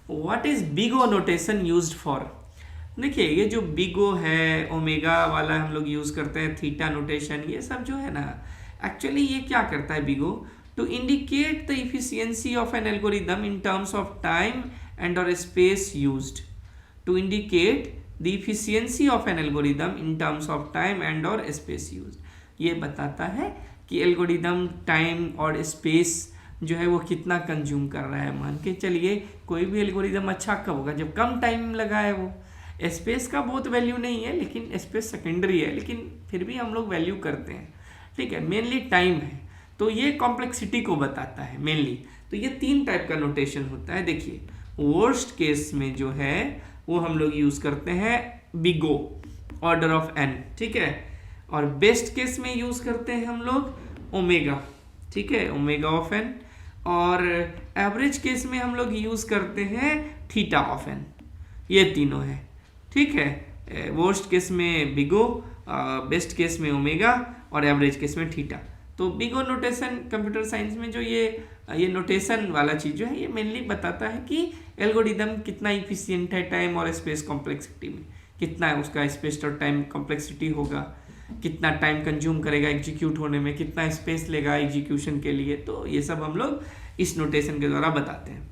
what is big O notation used for? देखिए, ये जो बिगो है, ओमेगा वाला हम लोग यूज करते हैं, थीटा नोटेशन, ये सब जो है ना, एक्चुअली ये क्या करता है big O, to indicate the efficiency of an algorithm in terms of time and और space used. To indicate the efficiency of an algorithm in terms of time and और स्पेस यूज्ड। ये बताता है कि एल्गोरिदम टाइम और space जो है वो कितना कंज्यूम कर रहा है। मान के चलिए कोई भी एल्गोरिदम अच्छा कब होगा, जब कम टाइम लगा है। वो स्पेस का बहुत वैल्यू नहीं है, लेकिन स्पेस सेकेंडरी है, लेकिन फिर भी हम लोग वैल्यू करते हैं, ठीक है। मेनली टाइम है, तो ये कॉम्प्लेक्सिटी को बताता है मेनली। तो ये 3 टाइप का नोटेशन होता है। देखिए, वर्स्ट केस में जो है वो हम लोग यूज करते हैं बिगो, ऑर्डर ऑफ n, ठीक है। और बेस्ट केस में यूज करते हैं हम लोग ओमेगा, ठीक है, ओमेगा ऑफ n। और एवरेज केस में हम लोग यूज करते हैं थीटा ऑफ n। ये तीनों है, ठीक है। वर्स्ट केस में बिगो, बेस्ट केस में ओमेगा और एवरेज केस में थीटा। तो बिगो नोटेशन कंप्यूटर साइंस में जो ये नोटेशन वाला चीज जो है, ये मेनली बताता है कि एल्गोरिदम कितना इफिशिएंट है टाइम और स्पेस कॉम्प्लेक्सिटी में, कितना है उसका स्पेस और टाइम कॉम्प्लेक्सिटी होगा, कितना टाइम कंज्यूम करेगा एग्जीक्यूट होने में, कितना स्पेस लेगा एग्जीक्यूशन के लिए। तो ये सब हम लोग इस नोटेशन के द्वारा बताते हैं।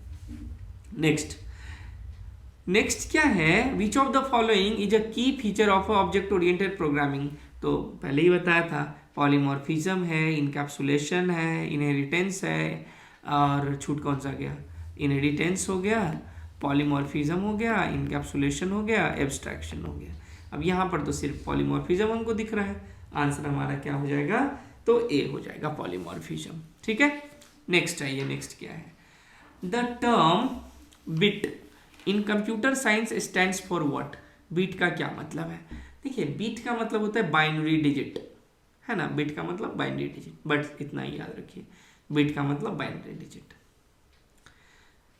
नेक्स्ट क्या है, which of the following is a key feature of object oriented programming? तो पहले ही बताया था, पॉलीमॉर्फिज्म है, इनकैप्सुलेशन है, इनहेरिटेंस है, और छूट कौन सा गया, इनहेरिटेंस हो गया, पॉलीमॉर्फिज्म हो गया, इनकैप्सुलेशन हो गया, एब्स्ट्रैक्शन हो गया। अब यहाँ पर तो सिर्फ पॉलीमॉर्फिज्म हमको दिख रहा है, आंसर हमारा क्या हो जाएगा, तो ए हो जाएगा पॉलीमॉर्फिज्म, ठीक है। नेक्स्ट आइए, नेक्स्ट क्या है, the term bit in computer science stands for what? Bit का क्या मतलब है? देखिए, बिट का मतलब होता है बाइनरी डिजिट, है ना, बिट का मतलब बाइनरी डिजिट, बट इतना ही याद रखिए, बिट का मतलब बाइनरी डिजिट।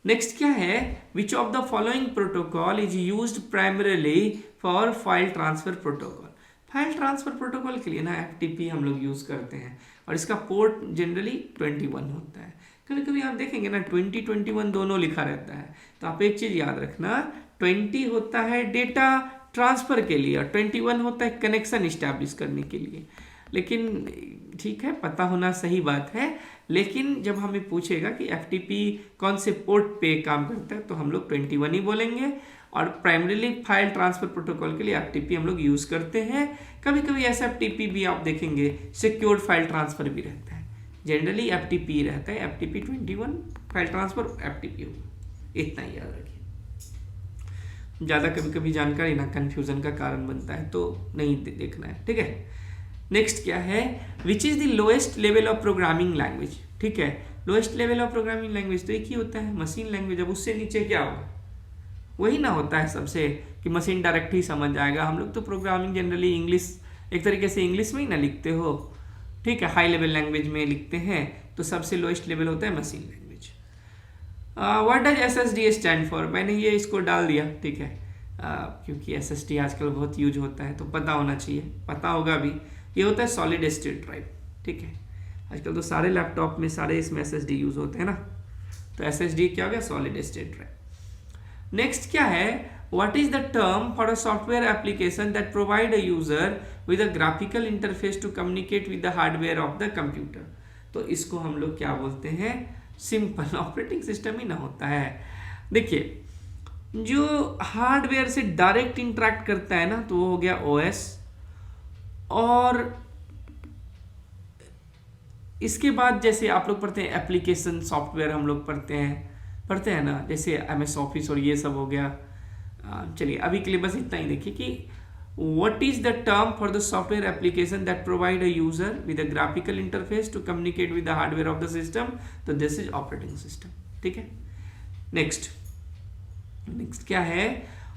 नेक्स्ट क्या है, which of the following protocol is used primarily for file transfer protocol? File transfer protocol के लिए ना FTP हम लोग यूज़ करते हैं और इसका पोर्ट जनरली 21 होता है। कभी कभी आप देखेंगे ना 2021 दोनों लिखा रहता है, तो आप एक चीज़ याद रखना, 20 होता है डेटा ट्रांसफ़र के लिए और 21 होता है कनेक्शन इस्टेब्लिश करने के लिए। लेकिन ठीक है, पता होना सही बात है, लेकिन जब हमें पूछेगा कि FTP कौन से पोर्ट पे काम करता है तो हम लोग 21 ही बोलेंगे। और प्राइमरीली फाइल ट्रांसफर प्रोटोकॉल के लिए FTP हम लोग यूज़ करते हैं। कभी कभी ऐसा FTP भी आप देखेंगे सिक्योर्ड फाइल ट्रांसफ़र भी रहता है, जनरली FTP रहता है। FTP 21 फाइल ट्रांसफ़र FTP होगा, इतना ही याद रखिए। ज़्यादा कभी कभी जानकारी ना कन्फ्यूज़न का कारण बनता है, तो नहीं देखना है, ठीक है। नेक्स्ट क्या है, which is the lowest level of programming language. ठीक है, lowest level of programming language तो एक ही होता है, मशीन लैंग्वेज। अब उससे नीचे क्या होगा, वही ना होता है सबसे, कि मशीन डायरेक्ट ही समझ जाएगा। हम लोग तो प्रोग्रामिंग जनरली इंग्लिश, एक तरीके से इंग्लिश में ही ना लिखते हो, ठीक है, हाई लेवल लैंग्वेज में लिखते हैं, तो सबसे लोएस्ट लेवल होता है machine language. What does SSD stand for, मैंने ये इसको डाल दिया, ठीक है, क्योंकि SSD आजकल बहुत यूज होता है तो पता होना चाहिए, पता होगा भी। ये होता है सॉलिड स्टेट ड्राइव, ठीक है। आजकल तो सारे लैपटॉप में सारे इसमें SSD यूज होते हैं ना, तो SSD क्या हो गया, सॉलिड स्टेट ड्राइव। नेक्स्ट क्या है, what is the term for a software application that provide a user with a graphical interface to communicate with the hardware of the computer. तो इसको हम लोग क्या बोलते हैं, सिंपल ऑपरेटिंग सिस्टम ही ना होता है। देखिए, जो हार्डवेयर से डायरेक्ट इंटरेक्ट करता है ना, तो वो हो गया OS। और इसके बाद जैसे आप लोग पढ़ते हैं एप्लीकेशन सॉफ्टवेयर, हम लोग पढ़ते हैं ना, जैसे MS ऑफिस और ये सब हो गया। चलिए अभी के लिए बस इतना ही देखिए कि what is the term for the software application that provide a user with a graphical interface to communicate with the hardware of the system, तो दिस इज ऑपरेटिंग सिस्टम, ठीक है। नेक्स्ट क्या है,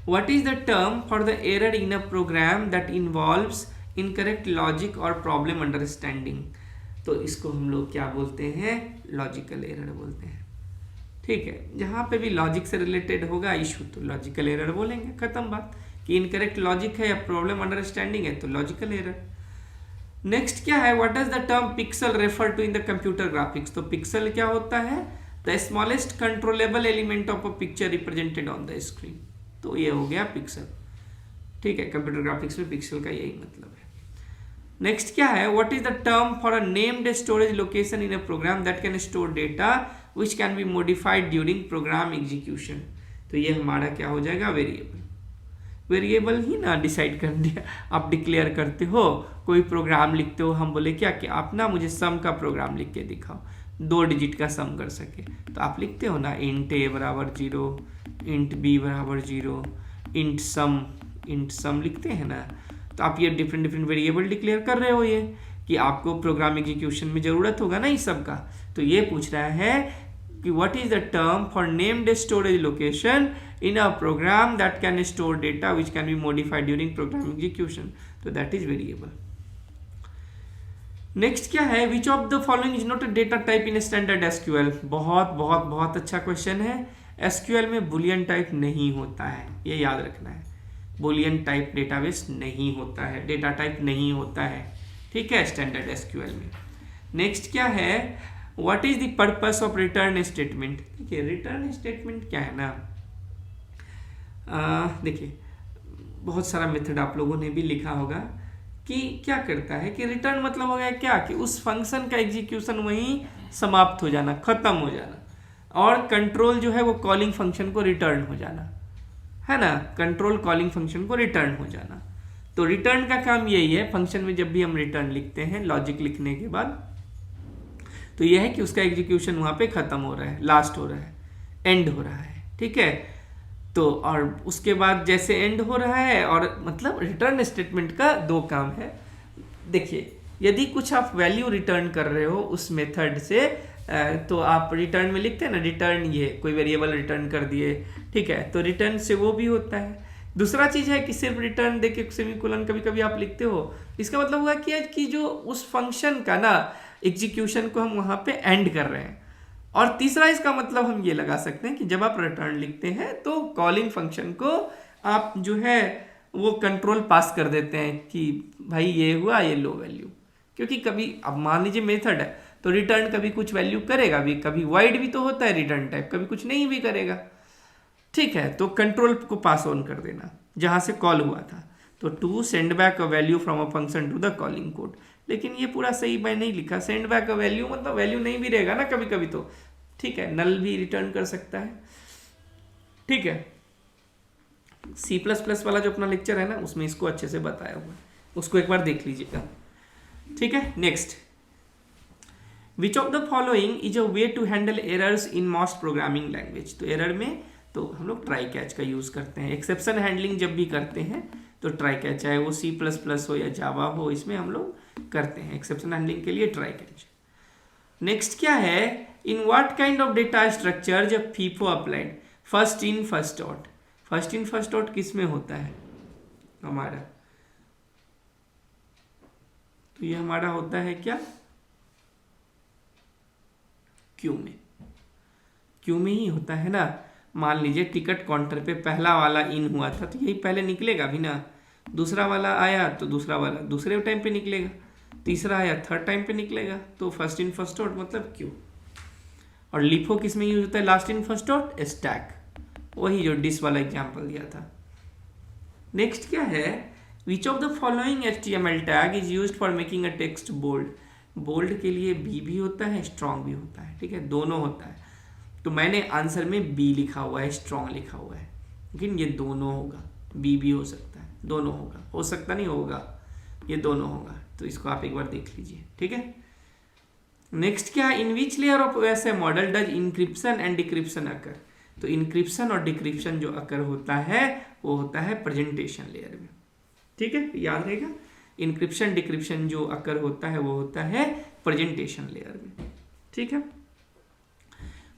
what is the term for the error in a program that involves incorrect logic और problem understanding. तो इसको हम लोग क्या बोलते हैं, लॉजिकल एरर बोलते हैं, ठीक है। जहाँ पे भी लॉजिक से रिलेटेड होगा इशू तो लॉजिकल एरर बोलेंगे, खत्म बात। कि इनकरेक्ट लॉजिक है या प्रॉब्लम अंडरस्टैंडिंग है तो लॉजिकल एरर। नेक्स्ट क्या है, what does the term pixel refer to in the computer graphics. तो पिक्सल क्या होता है, the smallest controllable element of a picture represented on the screen. तो ये हो गया पिक्सल, ठीक है। कंप्यूटर ग्राफिक्स में पिक्सल का यही मतलब है। नेक्स्ट क्या है, what is the term for a named storage location in a program that can store data which can be modified during program execution. तो ये हमारा क्या हो जाएगा, वेरिएबल ही ना डिसाइड कर दिया। आप डिक्लेयर करते हो, कोई प्रोग्राम लिखते हो, हम बोले क्या कि आप ना मुझे सम का प्रोग्राम लिख के दिखाओ, 2 डिजिट का सम कर सके, तो आप लिखते हो ना इंट a बराबर 0, इंट b बराबर 0, इंट सम लिखते हैं ना। तो आप ये डिफरेंट वेरिएबल डिक्लेयर कर रहे हो, ये कि आपको प्रोग्राम एग्जीक्यूशन में ज़रूरत होगा ना इस सब का। तो ये पूछ रहा है कि what is the term for named storage location in a program that can store data which can be modified during program execution. तो दैट इज वेरिएबल। नेक्स्ट क्या है, which of the following is not a data type in standard SQL। बहुत अच्छा question है। SQL में Boolean type नहीं होता है, ये याद रखना है। बुलियन टाइप डेटाबेस नहीं होता है, डेटा टाइप नहीं होता है, ठीक है, स्टैंडर्ड SQL में। नेक्स्ट क्या है, what is the purpose of return statement. देखिए रिटर्न स्टेटमेंट क्या है ना, देखिए बहुत सारा मेथड आप लोगों ने भी लिखा होगा कि क्या करता है कि रिटर्न मतलब हो गया क्या कि उस फंक्शन का एग्जीक्यूशन वहीं समाप्त हो जाना, खत्म हो जाना, और कंट्रोल जो है वो कॉलिंग फंक्शन को रिटर्न हो जाना, है ना, कंट्रोल कॉलिंग फंक्शन को रिटर्न हो जाना। तो रिटर्न का काम यही है, फंक्शन में जब भी हम रिटर्न लिखते हैं लॉजिक लिखने के बाद, तो यह है कि उसका एग्जीक्यूशन वहाँ पे खत्म हो रहा है, लास्ट हो रहा है, एंड हो रहा है, ठीक है। तो और उसके बाद जैसे एंड हो रहा है, और मतलब रिटर्न स्टेटमेंट का 2 काम है। देखिए यदि कुछ आप वैल्यू रिटर्न कर रहे हो उस मेथड से, तो आप रिटर्न में लिखते हैं ना, रिटर्न ये कोई वेरिएबल रिटर्न कर दिए, ठीक है, तो रिटर्न से वो भी होता है। दूसरा चीज़ है कि सिर्फ रिटर्न देके सेमीकोलन कभी कभी आप लिखते हो, इसका मतलब हुआ कि जो उस फंक्शन का ना एग्जीक्यूशन को हम वहाँ पे एंड कर रहे हैं। और तीसरा इसका मतलब हम ये लगा सकते हैं कि जब आप रिटर्न लिखते हैं तो कॉलिंग फंक्शन को आप जो है वो कंट्रोल पास कर देते हैं कि भाई ये हुआ, ये लो वैल्यू। क्योंकि कभी अब मान लीजिए मेथड है तो रिटर्न कभी कुछ वैल्यू करेगा भी, कभी वाइड भी तो होता है रिटर्न टाइप, कभी कुछ नहीं भी करेगा। ठीक है, तो कंट्रोल को पास ऑन कर देना जहां से कॉल हुआ था। तो to send back a value from a function to the calling code. लेकिन ये पूरा सही मैं नहीं लिखा, सेंड बैक अ वैल्यू मतलब वैल्यू नहीं भी रहेगा ना कभी कभी तो, ठीक है, नल भी रिटर्न कर सकता है। ठीक है, C++ वाला जो अपना लेक्चर है ना उसमें इसको अच्छे से बताया हुआ है, उसको एक बार देख लीजिएगा। ठीक है, next, which of the following is a way to handle errors in most programming language. तो एरर में तो हम लोग ट्राई कैच का यूज करते हैं। एक्सेप्शन हैंडलिंग जब भी करते हैं तो ट्राई कैच, चाहे वो C++ हो या जावा हो, इसमें हम लोग करते हैं एक्सेप्शन हैंडलिंग के लिए ट्राई कैच। नेक्स्ट क्या है, in what kind of data structure जब FIFO applied, first in first out. First in first out किस में होता है हमारा, तो ये हमारा होता है क्या, क्यू में, क्यू में ही होता है ना। मान लीजिए टिकट काउंटर पे पहला वाला इन हुआ था तो यही पहले निकलेगा भी ना, दूसरा वाला आया तो दूसरा वाला दूसरे टाइम पे निकलेगा, तीसरा आया थर्ड टाइम पे निकलेगा। तो फर्स्ट इन फर्स्ट आउट मतलब क्यू। और लिफो किस में यूज होता है, last in first out, stack, वही जो डिस वाला एग्जांपल दिया था। नेक्स्ट क्या है, which of the following HTML tag is used for making a text bold. Bold के लिए बी भी होता है, स्ट्रॉन्ग भी होता है, ठीक है, दोनों होता है। तो मैंने आंसर में बी लिखा हुआ है, स्ट्रॉन्ग लिखा हुआ है, लेकिन ये दोनों होगा, बी भी हो सकता है, दोनों होगा, हो सकता नहीं होगा, ये दोनों होगा। तो इसको आप एक बार देख लीजिए। ठीक है, नेक्स्ट क्या, in which layer of OS model does encryption and decryption occur. तो इंक्रिप्शन और डिक्रिप्शन जो अकर होता है वो होता है प्रेजेंटेशन लेयर में। ठीक है, याद रहेगा, इंक्रिप्शन डिक्रिप्शन जो अकर होता है वो होता है प्रेजेंटेशन लेयर में। ठीक है,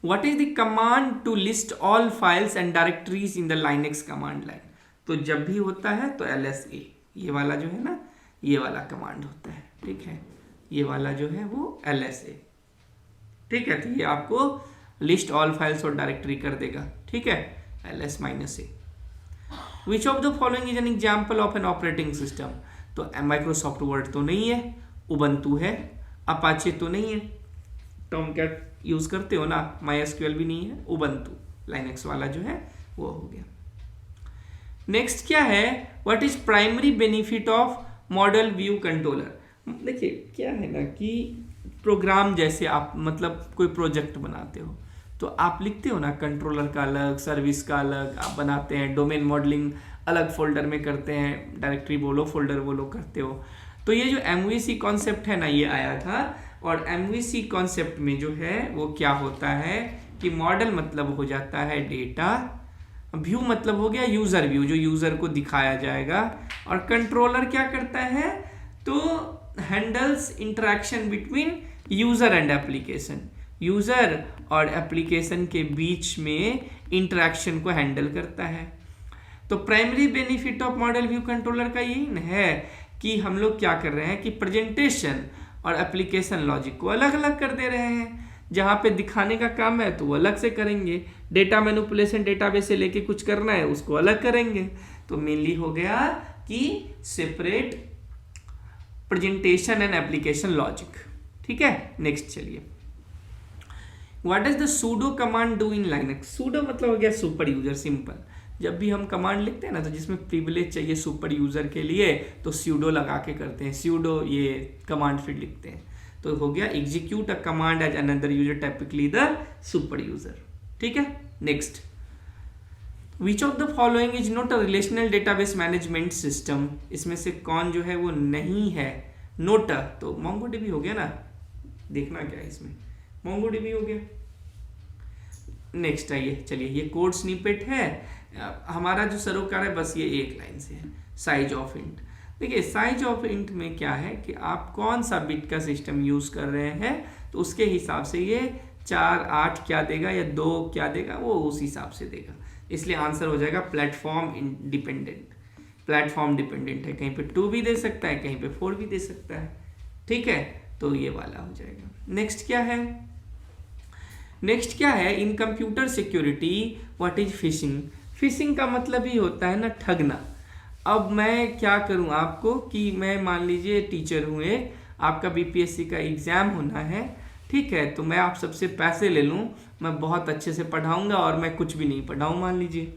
what is the command to list all files and directories in the Linux command line. तो जब भी होता है तो LSA, ये वाला जो है ना, ये वाला कमांड होता है। ठीक है, ये वाला जो है वो LSA। ठीक है, तो ये आपको लिस्ट ऑल फाइल्स और डायरेक्टरी कर देगा। ठीक है, LS-A। Which of the following is an example of an operating system. तो माइक्रोसॉफ्ट वर्ड तो नहीं है, उबंटू है, अपाचे तो नहीं है, टॉमकैट यूज करते हो ना, MySQL भी नहीं है, उबंटू लाइनेक्स वाला जो है वो हो गया। नेक्स्ट क्या है, what is primary benefit of model view controller. देखिए क्या है ना कि प्रोग्राम जैसे आप मतलब कोई प्रोजेक्ट बनाते हो तो आप लिखते हो ना, कंट्रोलर का अलग, सर्विस का अलग आप बनाते हैं, डोमेन मॉडलिंग अलग फोल्डर में करते हैं, डायरेक्टरी बोलो फोल्डर बोलो करते हो। तो ये जो MVC कॉन्सेप्ट है ना, ये आया था। और MVC कॉन्सेप्ट में जो है वो क्या होता है कि मॉडल मतलब हो जाता है डेटा, व्यू मतलब हो गया यूजर व्यू, जो यूजर को दिखाया जाएगा, और कंट्रोलर क्या करता है, तो handles interaction between user and application, user और एप्लीकेशन के बीच में इंटरेक्शन को हैंडल करता है। तो primary benefit of model view controller का यही है कि हम लोग क्या कर रहे हैं कि प्रेजेंटेशन और एप्लीकेशन लॉजिक को अलग अलग कर दे रहे हैं। जहाँ पे दिखाने का काम है तो वो अलग से करेंगे, डेटा मैनिपुलेशन डेटाबेस से लेके कुछ करना है उसको अलग करेंगे। तो मेनली हो गया कि separate presentation and application logic. ठीक है, नेक्स्ट चलिए, what does the sudo command do in Linux. Pseudo मतलब हो गया सुपर यूजर, सिंपल। जब भी हम कमांड लिखते हैं ना तो जिसमें प्रिविलेज चाहिए सुपर यूजर के लिए तो सूडो लगा के करते हैं, सूडो ये कमांड फिर लिखते हैं। तो हो गया execute a command as another user, typically the super user. ठीक है, next, which of the following is not a relational database management system. इसमें से कौन जो है वो नहीं है नोट। तो मोंगोडीबी हो गया ना, देखना क्या है इसमें, मोंगोडीबी हो गया। नेक्स्ट आइए, चलिए, ये कोड स्निपेट है हमारा जो सरोकार है, बस ये एक लाइन से है, साइज ऑफ इंट। देखिए साइज ऑफ इंट में क्या है कि आप कौन सा बिट का सिस्टम यूज कर रहे हैं तो उसके हिसाब से ये 4, 8 क्या देगा या 2 क्या देगा वो उस हिसाब से देगा। इसलिए आंसर हो जाएगा प्लेटफॉर्म डिपेंडेंट। प्लेटफॉर्म डिपेंडेंट है, कहीं पे 2 भी दे सकता है, कहीं पे 4 भी दे सकता है। ठीक है, तो ये वाला हो जाएगा। नेक्स्ट क्या है, नेक्स्ट क्या है, इन computer security what is fishing. Fishing का मतलब ही होता है ना ठगना। अब मैं क्या करूं आपको कि मैं मान लीजिए टीचर हूँ, एक आपका बीपीएससी का एग्ज़ाम होना है, ठीक है, तो मैं आप सबसे पैसे ले लूँ, मैं बहुत अच्छे से पढ़ाऊँगा और मैं कुछ भी नहीं पढ़ाऊँ मान लीजिए,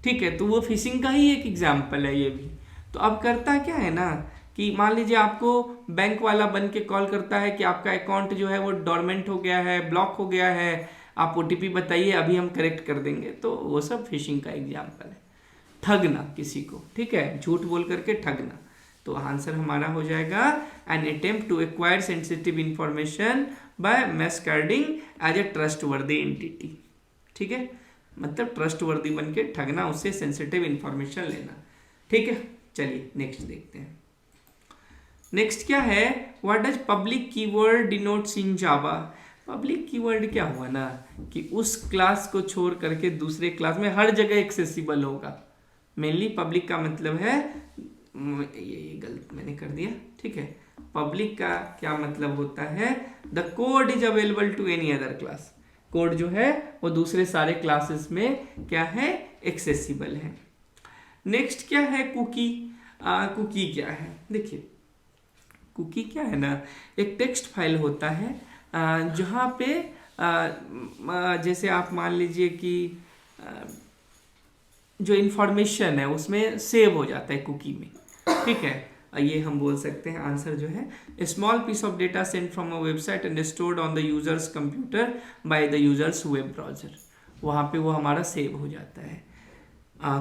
ठीक है, तो वो फिशिंग का ही एक एग्जाम्पल है ये भी। तो अब करता क्या है ना कि मान लीजिए आपको बैंक वाला बन के कॉल करता है कि आपका अकाउंट जो है वो डोरमेंट हो गया है, ब्लॉक हो गया है, आप ओटीपी बताइए अभी हम करेक्ट कर देंगे, तो वो सब फिशिंग का एग्जाम्पल है। ठगना किसी को, ठीक है, झूठ बोल करके ठगना। तो आंसर हमारा हो जाएगा an attempt to acquire sensitive information by misguiding as a trustworthy entity, ठीक है, मतलब ट्रस्टवर्दी बन के ठगना, उससे सेंसिटिव इंफॉर्मेशन लेना, ठीक है। चलिए नेक्स्ट देखते हैं। नेक्स्ट क्या है, what does public keyword denotes in Java. Public keyword क्या हुआ ना कि उस क्लास को छोड़ करके दूसरे क्लास में हर जगह एक्सेसिबल होगा। मेनली पब्लिक का मतलब है, ये गलत मैंने कर दिया, ठीक है, पब्लिक का क्या मतलब होता है, the code is available to any other class, code जो है वो दूसरे सारे क्लासेस में क्या है, एक्सेसिबल है। नेक्स्ट क्या है, कुकी। कुकी क्या है, देखिए कुकी क्या है ना, एक टेक्स्ट फाइल होता है जहाँ पे जैसे आप मान लीजिए कि जो इन्फॉर्मेशन है उसमें सेव हो जाता है कुकी में, ठीक है, ये हम बोल सकते हैं आंसर जो है small piece of data send from a website and stored on the user's computer by the user's web browser, वहाँ पे वो हमारा सेव हो जाता है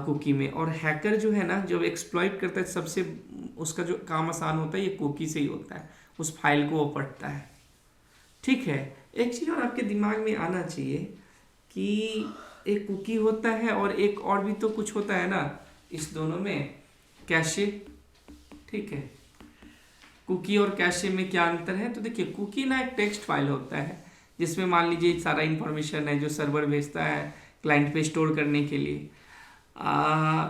कुकी में। और हैकर जो है ना जब एक्सप्लॉइट करता है सबसे उसका जो काम आसान होता है ये कुकी से ही होता है, उस फाइल को वो पढ़ता है, ठीक है। एक चीज़ और आपके दिमाग में आना चाहिए कि एक कुकी होता है और एक और भी तो कुछ होता है ना, इस दोनों में कैशे, ठीक है, कुकी और कैशे में क्या अंतर है, तो देखिए कुकी ना एक टेक्स्ट फाइल होता है जिसमें मान लीजिए सारा इंफॉर्मेशन है जो सर्वर भेजता है क्लाइंट पे स्टोर करने के लिए।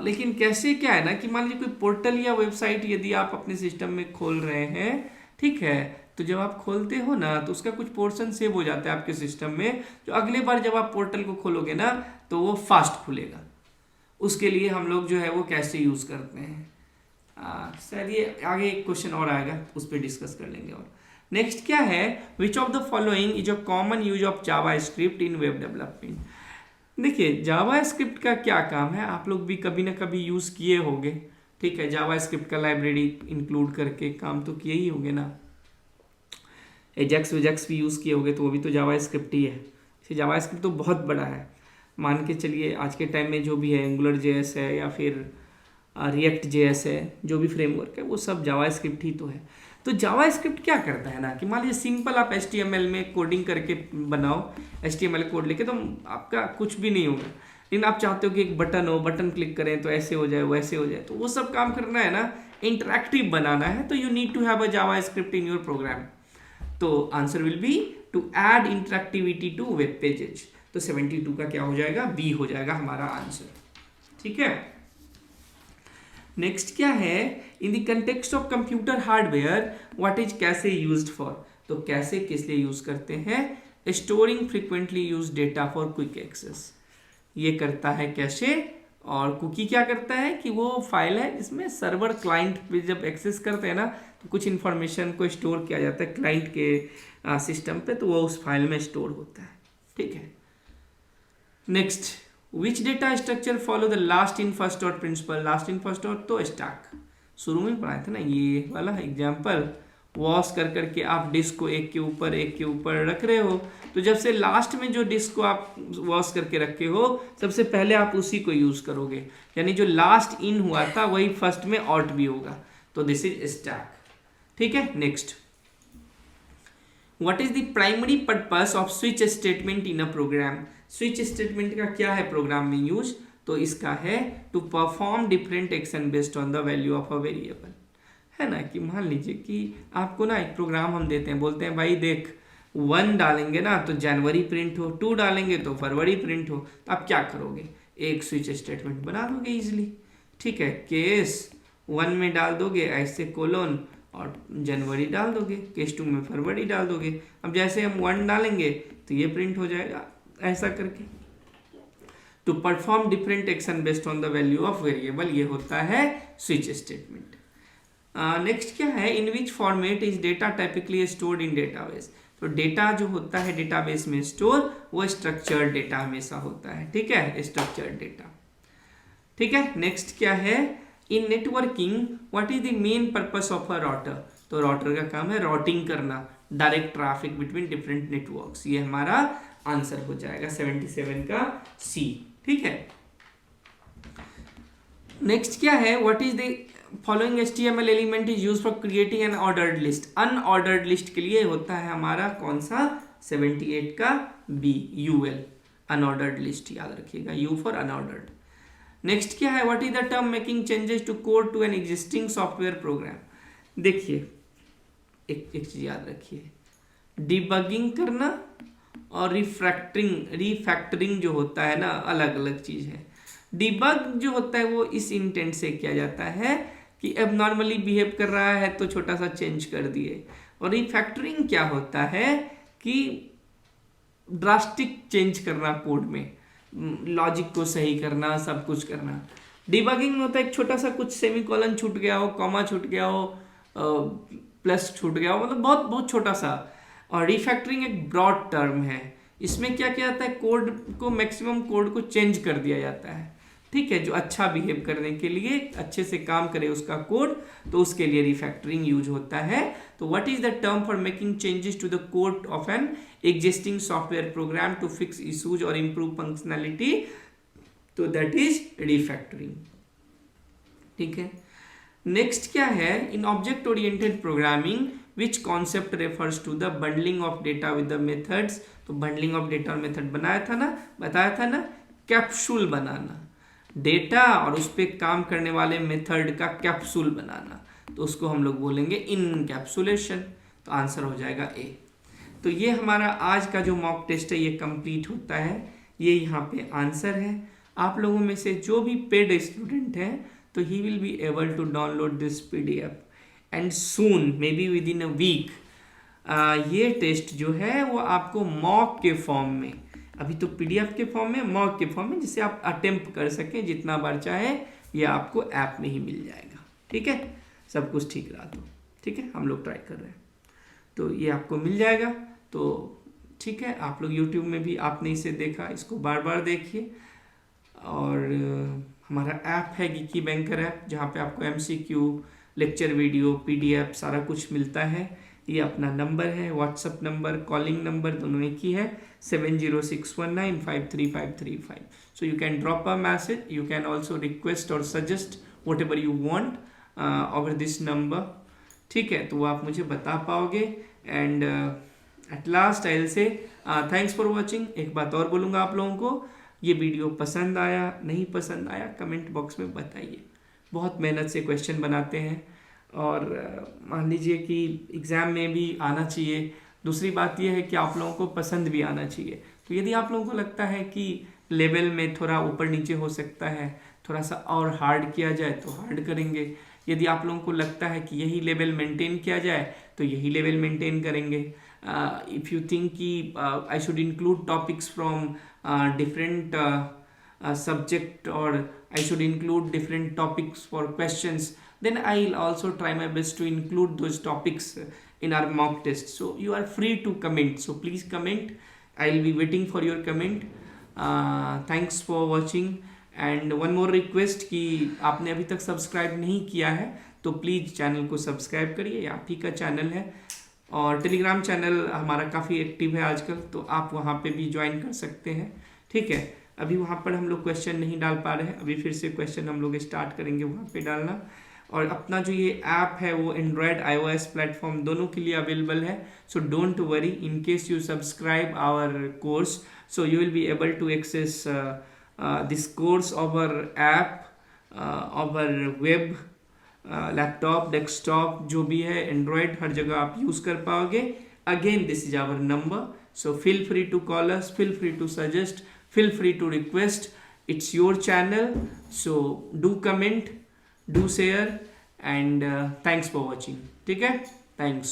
लेकिन कैसे क्या है ना कि मान लीजिए कोई पोर्टल या वेबसाइट यदि आप अपने सिस्टम में खोल रहे हैं, ठीक है, तो जब आप खोलते हो ना तो उसका कुछ पोर्शन सेव हो जाता है आपके सिस्टम में, जो अगले बार जब आप पोर्टल को खोलोगे ना तो वो फास्ट खुलेगा, उसके लिए हम लोग जो है वो कैसे यूज़ करते हैं। सर ये आगे एक क्वेश्चन और आएगा उस पर डिस्कस कर लेंगे। और नेक्स्ट क्या है, which of the following is a common use of Java script in web development. देखिए जावा स्क्रिप्ट का क्या काम है, आप लोग भी कभी ना कभी यूज़ किए होंगे, ठीक है, जावा स्क्रिप्ट का लाइब्रेरी इंक्लूड करके काम तो किए ही होंगे ना, एजेक्स वेजेक्स भी यूज़ किए होंगे, तो वो भी तो जावा स्क्रिप्ट ही है। इसे जावा स्क्रिप्ट तो बहुत बड़ा है, मान के चलिए आज के टाइम में जो भी है एंगुलर जेएस है या फिर रिएक्ट जेएस है, जो भी फ्रेमवर्क है वो सब जावा स्क्रिप्ट ही तो है। तो जावा स्क्रिप्ट क्या करता है ना कि मान लीजिए सिंपल आप HTML में कोडिंग करके बनाओ, HTML कोड लेके, तो आपका कुछ भी नहीं होगा, लेकिन आप चाहते हो कि एक बटन हो, बटन क्लिक करें तो ऐसे हो जाए वैसे हो जाए, तो वो सब काम करना है ना, इंटरैक्टिव बनाना है, तो you need to have a JavaScript in your program. तो answer will be to add interactivity to web pages, तो 72 का क्या हो जाएगा, बी हो जाएगा हमारा आंसर, ठीक है। नेक्स्ट क्या है, in the context of computer hardware what is cache used for. तो कैसे किस लिए यूज करते हैं, storing frequently use data for quick access, ये करता है कैसे। और कुकी क्या करता है कि वो फाइल है जिसमें सर्वर क्लाइंट पे जब एक्सेस करते हैं ना तो कुछ इन्फॉर्मेशन को स्टोर किया जाता है क्लाइंट के सिस्टम पे, तो वो उस फाइल में स्टोर होता है, ठीक है। Next, which data structure follow the last in first out principle. Last in first out तो स्टैक, शुरू में पढ़ाए थे ना ये वाला एग्जाम्पल, वॉश कर करके आप डिस्क को एक के ऊपर रख रहे हो, तो जब से लास्ट में जो डिस्क को आप वॉश करके रखे हो सबसे पहले आप उसी को यूज करोगे, यानी जो लास्ट इन हुआ था वही फर्स्ट में आउट भी होगा, तो दिस इज स्टैक, ठीक है। Next, what is the primary purpose of switch statement in a program. Switch statement का क्या है प्रोग्राम में यूज, तो इसका है to perform different action based on the value of a variable, है ना, कि मान लीजिए कि आपको ना एक प्रोग्राम हम देते हैं, बोलते हैं भाई देख 1 डालेंगे ना तो जनवरी प्रिंट हो, 2 डालेंगे तो फरवरी प्रिंट हो, तो आप क्या करोगे, एक स्विच स्टेटमेंट बना दोगे इजिली, ठीक है, केस 1 में डाल दोगे ऐसे कोलोन और जनवरी डाल दोगे, केस 2 में फरवरी डाल दोगे, अब जैसे हम 1 डालेंगे तो ये प्रिंट हो जाएगा ऐसा करके। To perform different action based on the value of variable, ये होता है स्विच स्टेटमेंट। नेक्स्ट क्या है, in which format is data typically stored in database. तो डेटा जो होता है डेटाबेस में स्टोर, वो स्ट्रक्चर्ड डेटा हमेशा होता है, ठीक है, स्ट्रक्चर्ड डेटा, ठीक है। नेक्स्ट क्या है, in networking what is the main purpose of a router. तो राउटर का काम है राउटिंग करना, direct traffic between different networks, ये हमारा आंसर हो जाएगा 77 का सी, ठीक है। नेक्स्ट क्या है, what is the following HTML element is use for creating an ordered list. Unordered list के लिए होता है हमारा कौन सा, 78 का बी, UL, अनऑर्डर्ड लिस्ट, याद रखिएगा, U फॉर अनऑर्डर्ड। नेक्स्ट क्या है, what is the term making changes to code to an existing software program. देखिए एक चीज याद रखिए, डिबगिंग करना और रिफैक्टरिंग जो होता है ना, अलग अलग चीज है। डिबग जो होता है वो इस इंटेंट से किया जाता है कि अब नॉर्मली बिहेव कर रहा है तो छोटा सा चेंज कर दिए, और रिफैक्टरिंग क्या होता है कि ड्रास्टिक चेंज करना कोड में, लॉजिक को सही करना, सब कुछ करना। डिबगिंग में होता है एक छोटा सा कुछ सेमीकोलन छूट गया हो, कॉमा छूट गया हो, प्लस छूट गया हो, मतलब बहुत बहुत छोटा सा। और रिफैक्टरिंग एक ब्रॉड टर्म है, इसमें क्या किया जाता है, कोड को, मैक्सिमम कोड को चेंज कर दिया जाता है, ठीक है, जो अच्छा बिहेव करने के लिए, अच्छे से काम करे उसका कोड, तो उसके लिए रिफैक्टरिंग यूज होता है। तो what is the term for making changes to the code of an existing software program to fix issues और इम्प्रूव फंक्शनैलिटी, तो दैट इज रिफैक्टरिंग, ठीक है। नेक्स्ट क्या है, in object oriented programming which concept refers to the bundling of data with the methods. तो bundling of data और method बताया था ना, कैप्सूल बनाना, डेटा और उस पर काम करने वाले मेथड का कैप्सूल बनाना, तो उसको हम लोग बोलेंगे इनकैप्सुलेशन। तो आंसर हो जाएगा ए। तो ये हमारा आज का जो मॉक टेस्ट है ये कंप्लीट होता है, ये यहाँ पे आंसर है। आप लोगों में से जो भी पेड स्टूडेंट है तो he will be able to download this PDF and soon, maybe within a week, ये टेस्ट जो है वो आपको मॉक के फॉर्म में, अभी तो PDF के फॉर्म में, मॉक के फॉर्म में, जिससे आप अटेम्प्ट कर सकें जितना बार चाहे, ये आपको ऐप में ही मिल जाएगा, ठीक है। सब कुछ ठीक रहा तो ठीक है, हम लोग ट्राई कर रहे हैं, तो ये आपको मिल जाएगा। तो ठीक है, आप लोग YouTube में भी आपने इसे देखा, इसको बार बार देखिए। और हमारा ऐप है गिकी बैंकर ऐप, जहाँ पे आपको MCQ, लेक्चर वीडियो, PDF सारा कुछ मिलता है। ये अपना नंबर है, व्हाट्सअप नंबर, कॉलिंग नंबर दोनों एक ही है, 7061953535। So you can drop a message, you can also request और suggest whatever you want over this number, ठीक है, तो वो आप मुझे बता पाओगे। And at last I will say thanks for watching. एक बात और बोलूँगा आप लोगों को, ये वीडियो पसंद आया, नहीं पसंद आया, कमेंट बॉक्स में बताइए। बहुत मेहनत से क्वेश्चन बनाते हैं, और मान लीजिए कि एग्ज़ाम में भी आना चाहिए। दूसरी बात यह है कि आप लोगों को पसंद भी आना चाहिए। तो यदि आप लोगों को लगता है कि लेवल में थोड़ा ऊपर नीचे हो सकता है, थोड़ा सा और हार्ड किया जाए तो हार्ड करेंगे। यदि आप लोगों को लगता है कि यही लेवल मेंटेन किया जाए तो यही लेवल मेंटेन करेंगे। इफ़ यू थिंक कि I should include topics from different subject, or I should include different topics for questions, then I'll also try my best to include those topics in our mock test. So you are free to comment, so please comment, I'll be waiting for your comment. Thanks for watching, and one more request कि आपने अभी तक subscribe नहीं किया है तो please channel को subscribe करिए, आप ही का चैनल है। और टेलीग्राम चैनल हमारा काफ़ी एक्टिव है आजकल, तो आप वहाँ पे भी ज्वाइन कर सकते हैं, ठीक है। अभी वहाँ पर हम लोग क्वेश्चन नहीं डाल पा रहे हैं, अभी फिर से क्वेश्चन हम लोग स्टार्ट करेंगे वहाँ पे डालना। और अपना जो ये ऐप है वो एंड्रॉयड iOS प्लेटफॉर्म दोनों के लिए अवेलेबल है। So don't worry, in case you subscribe our course, so you will be able to access this course over app, over web, laptop, desktop, जो भी है एंड्रॉयड, हर जगह आप यूज़ कर पाओगे। Again this is our number, so feel free to call us, feel free to suggest, feel free to request. It's your channel, so do comment, do share, and thanks for watching. ठीक है, thanks.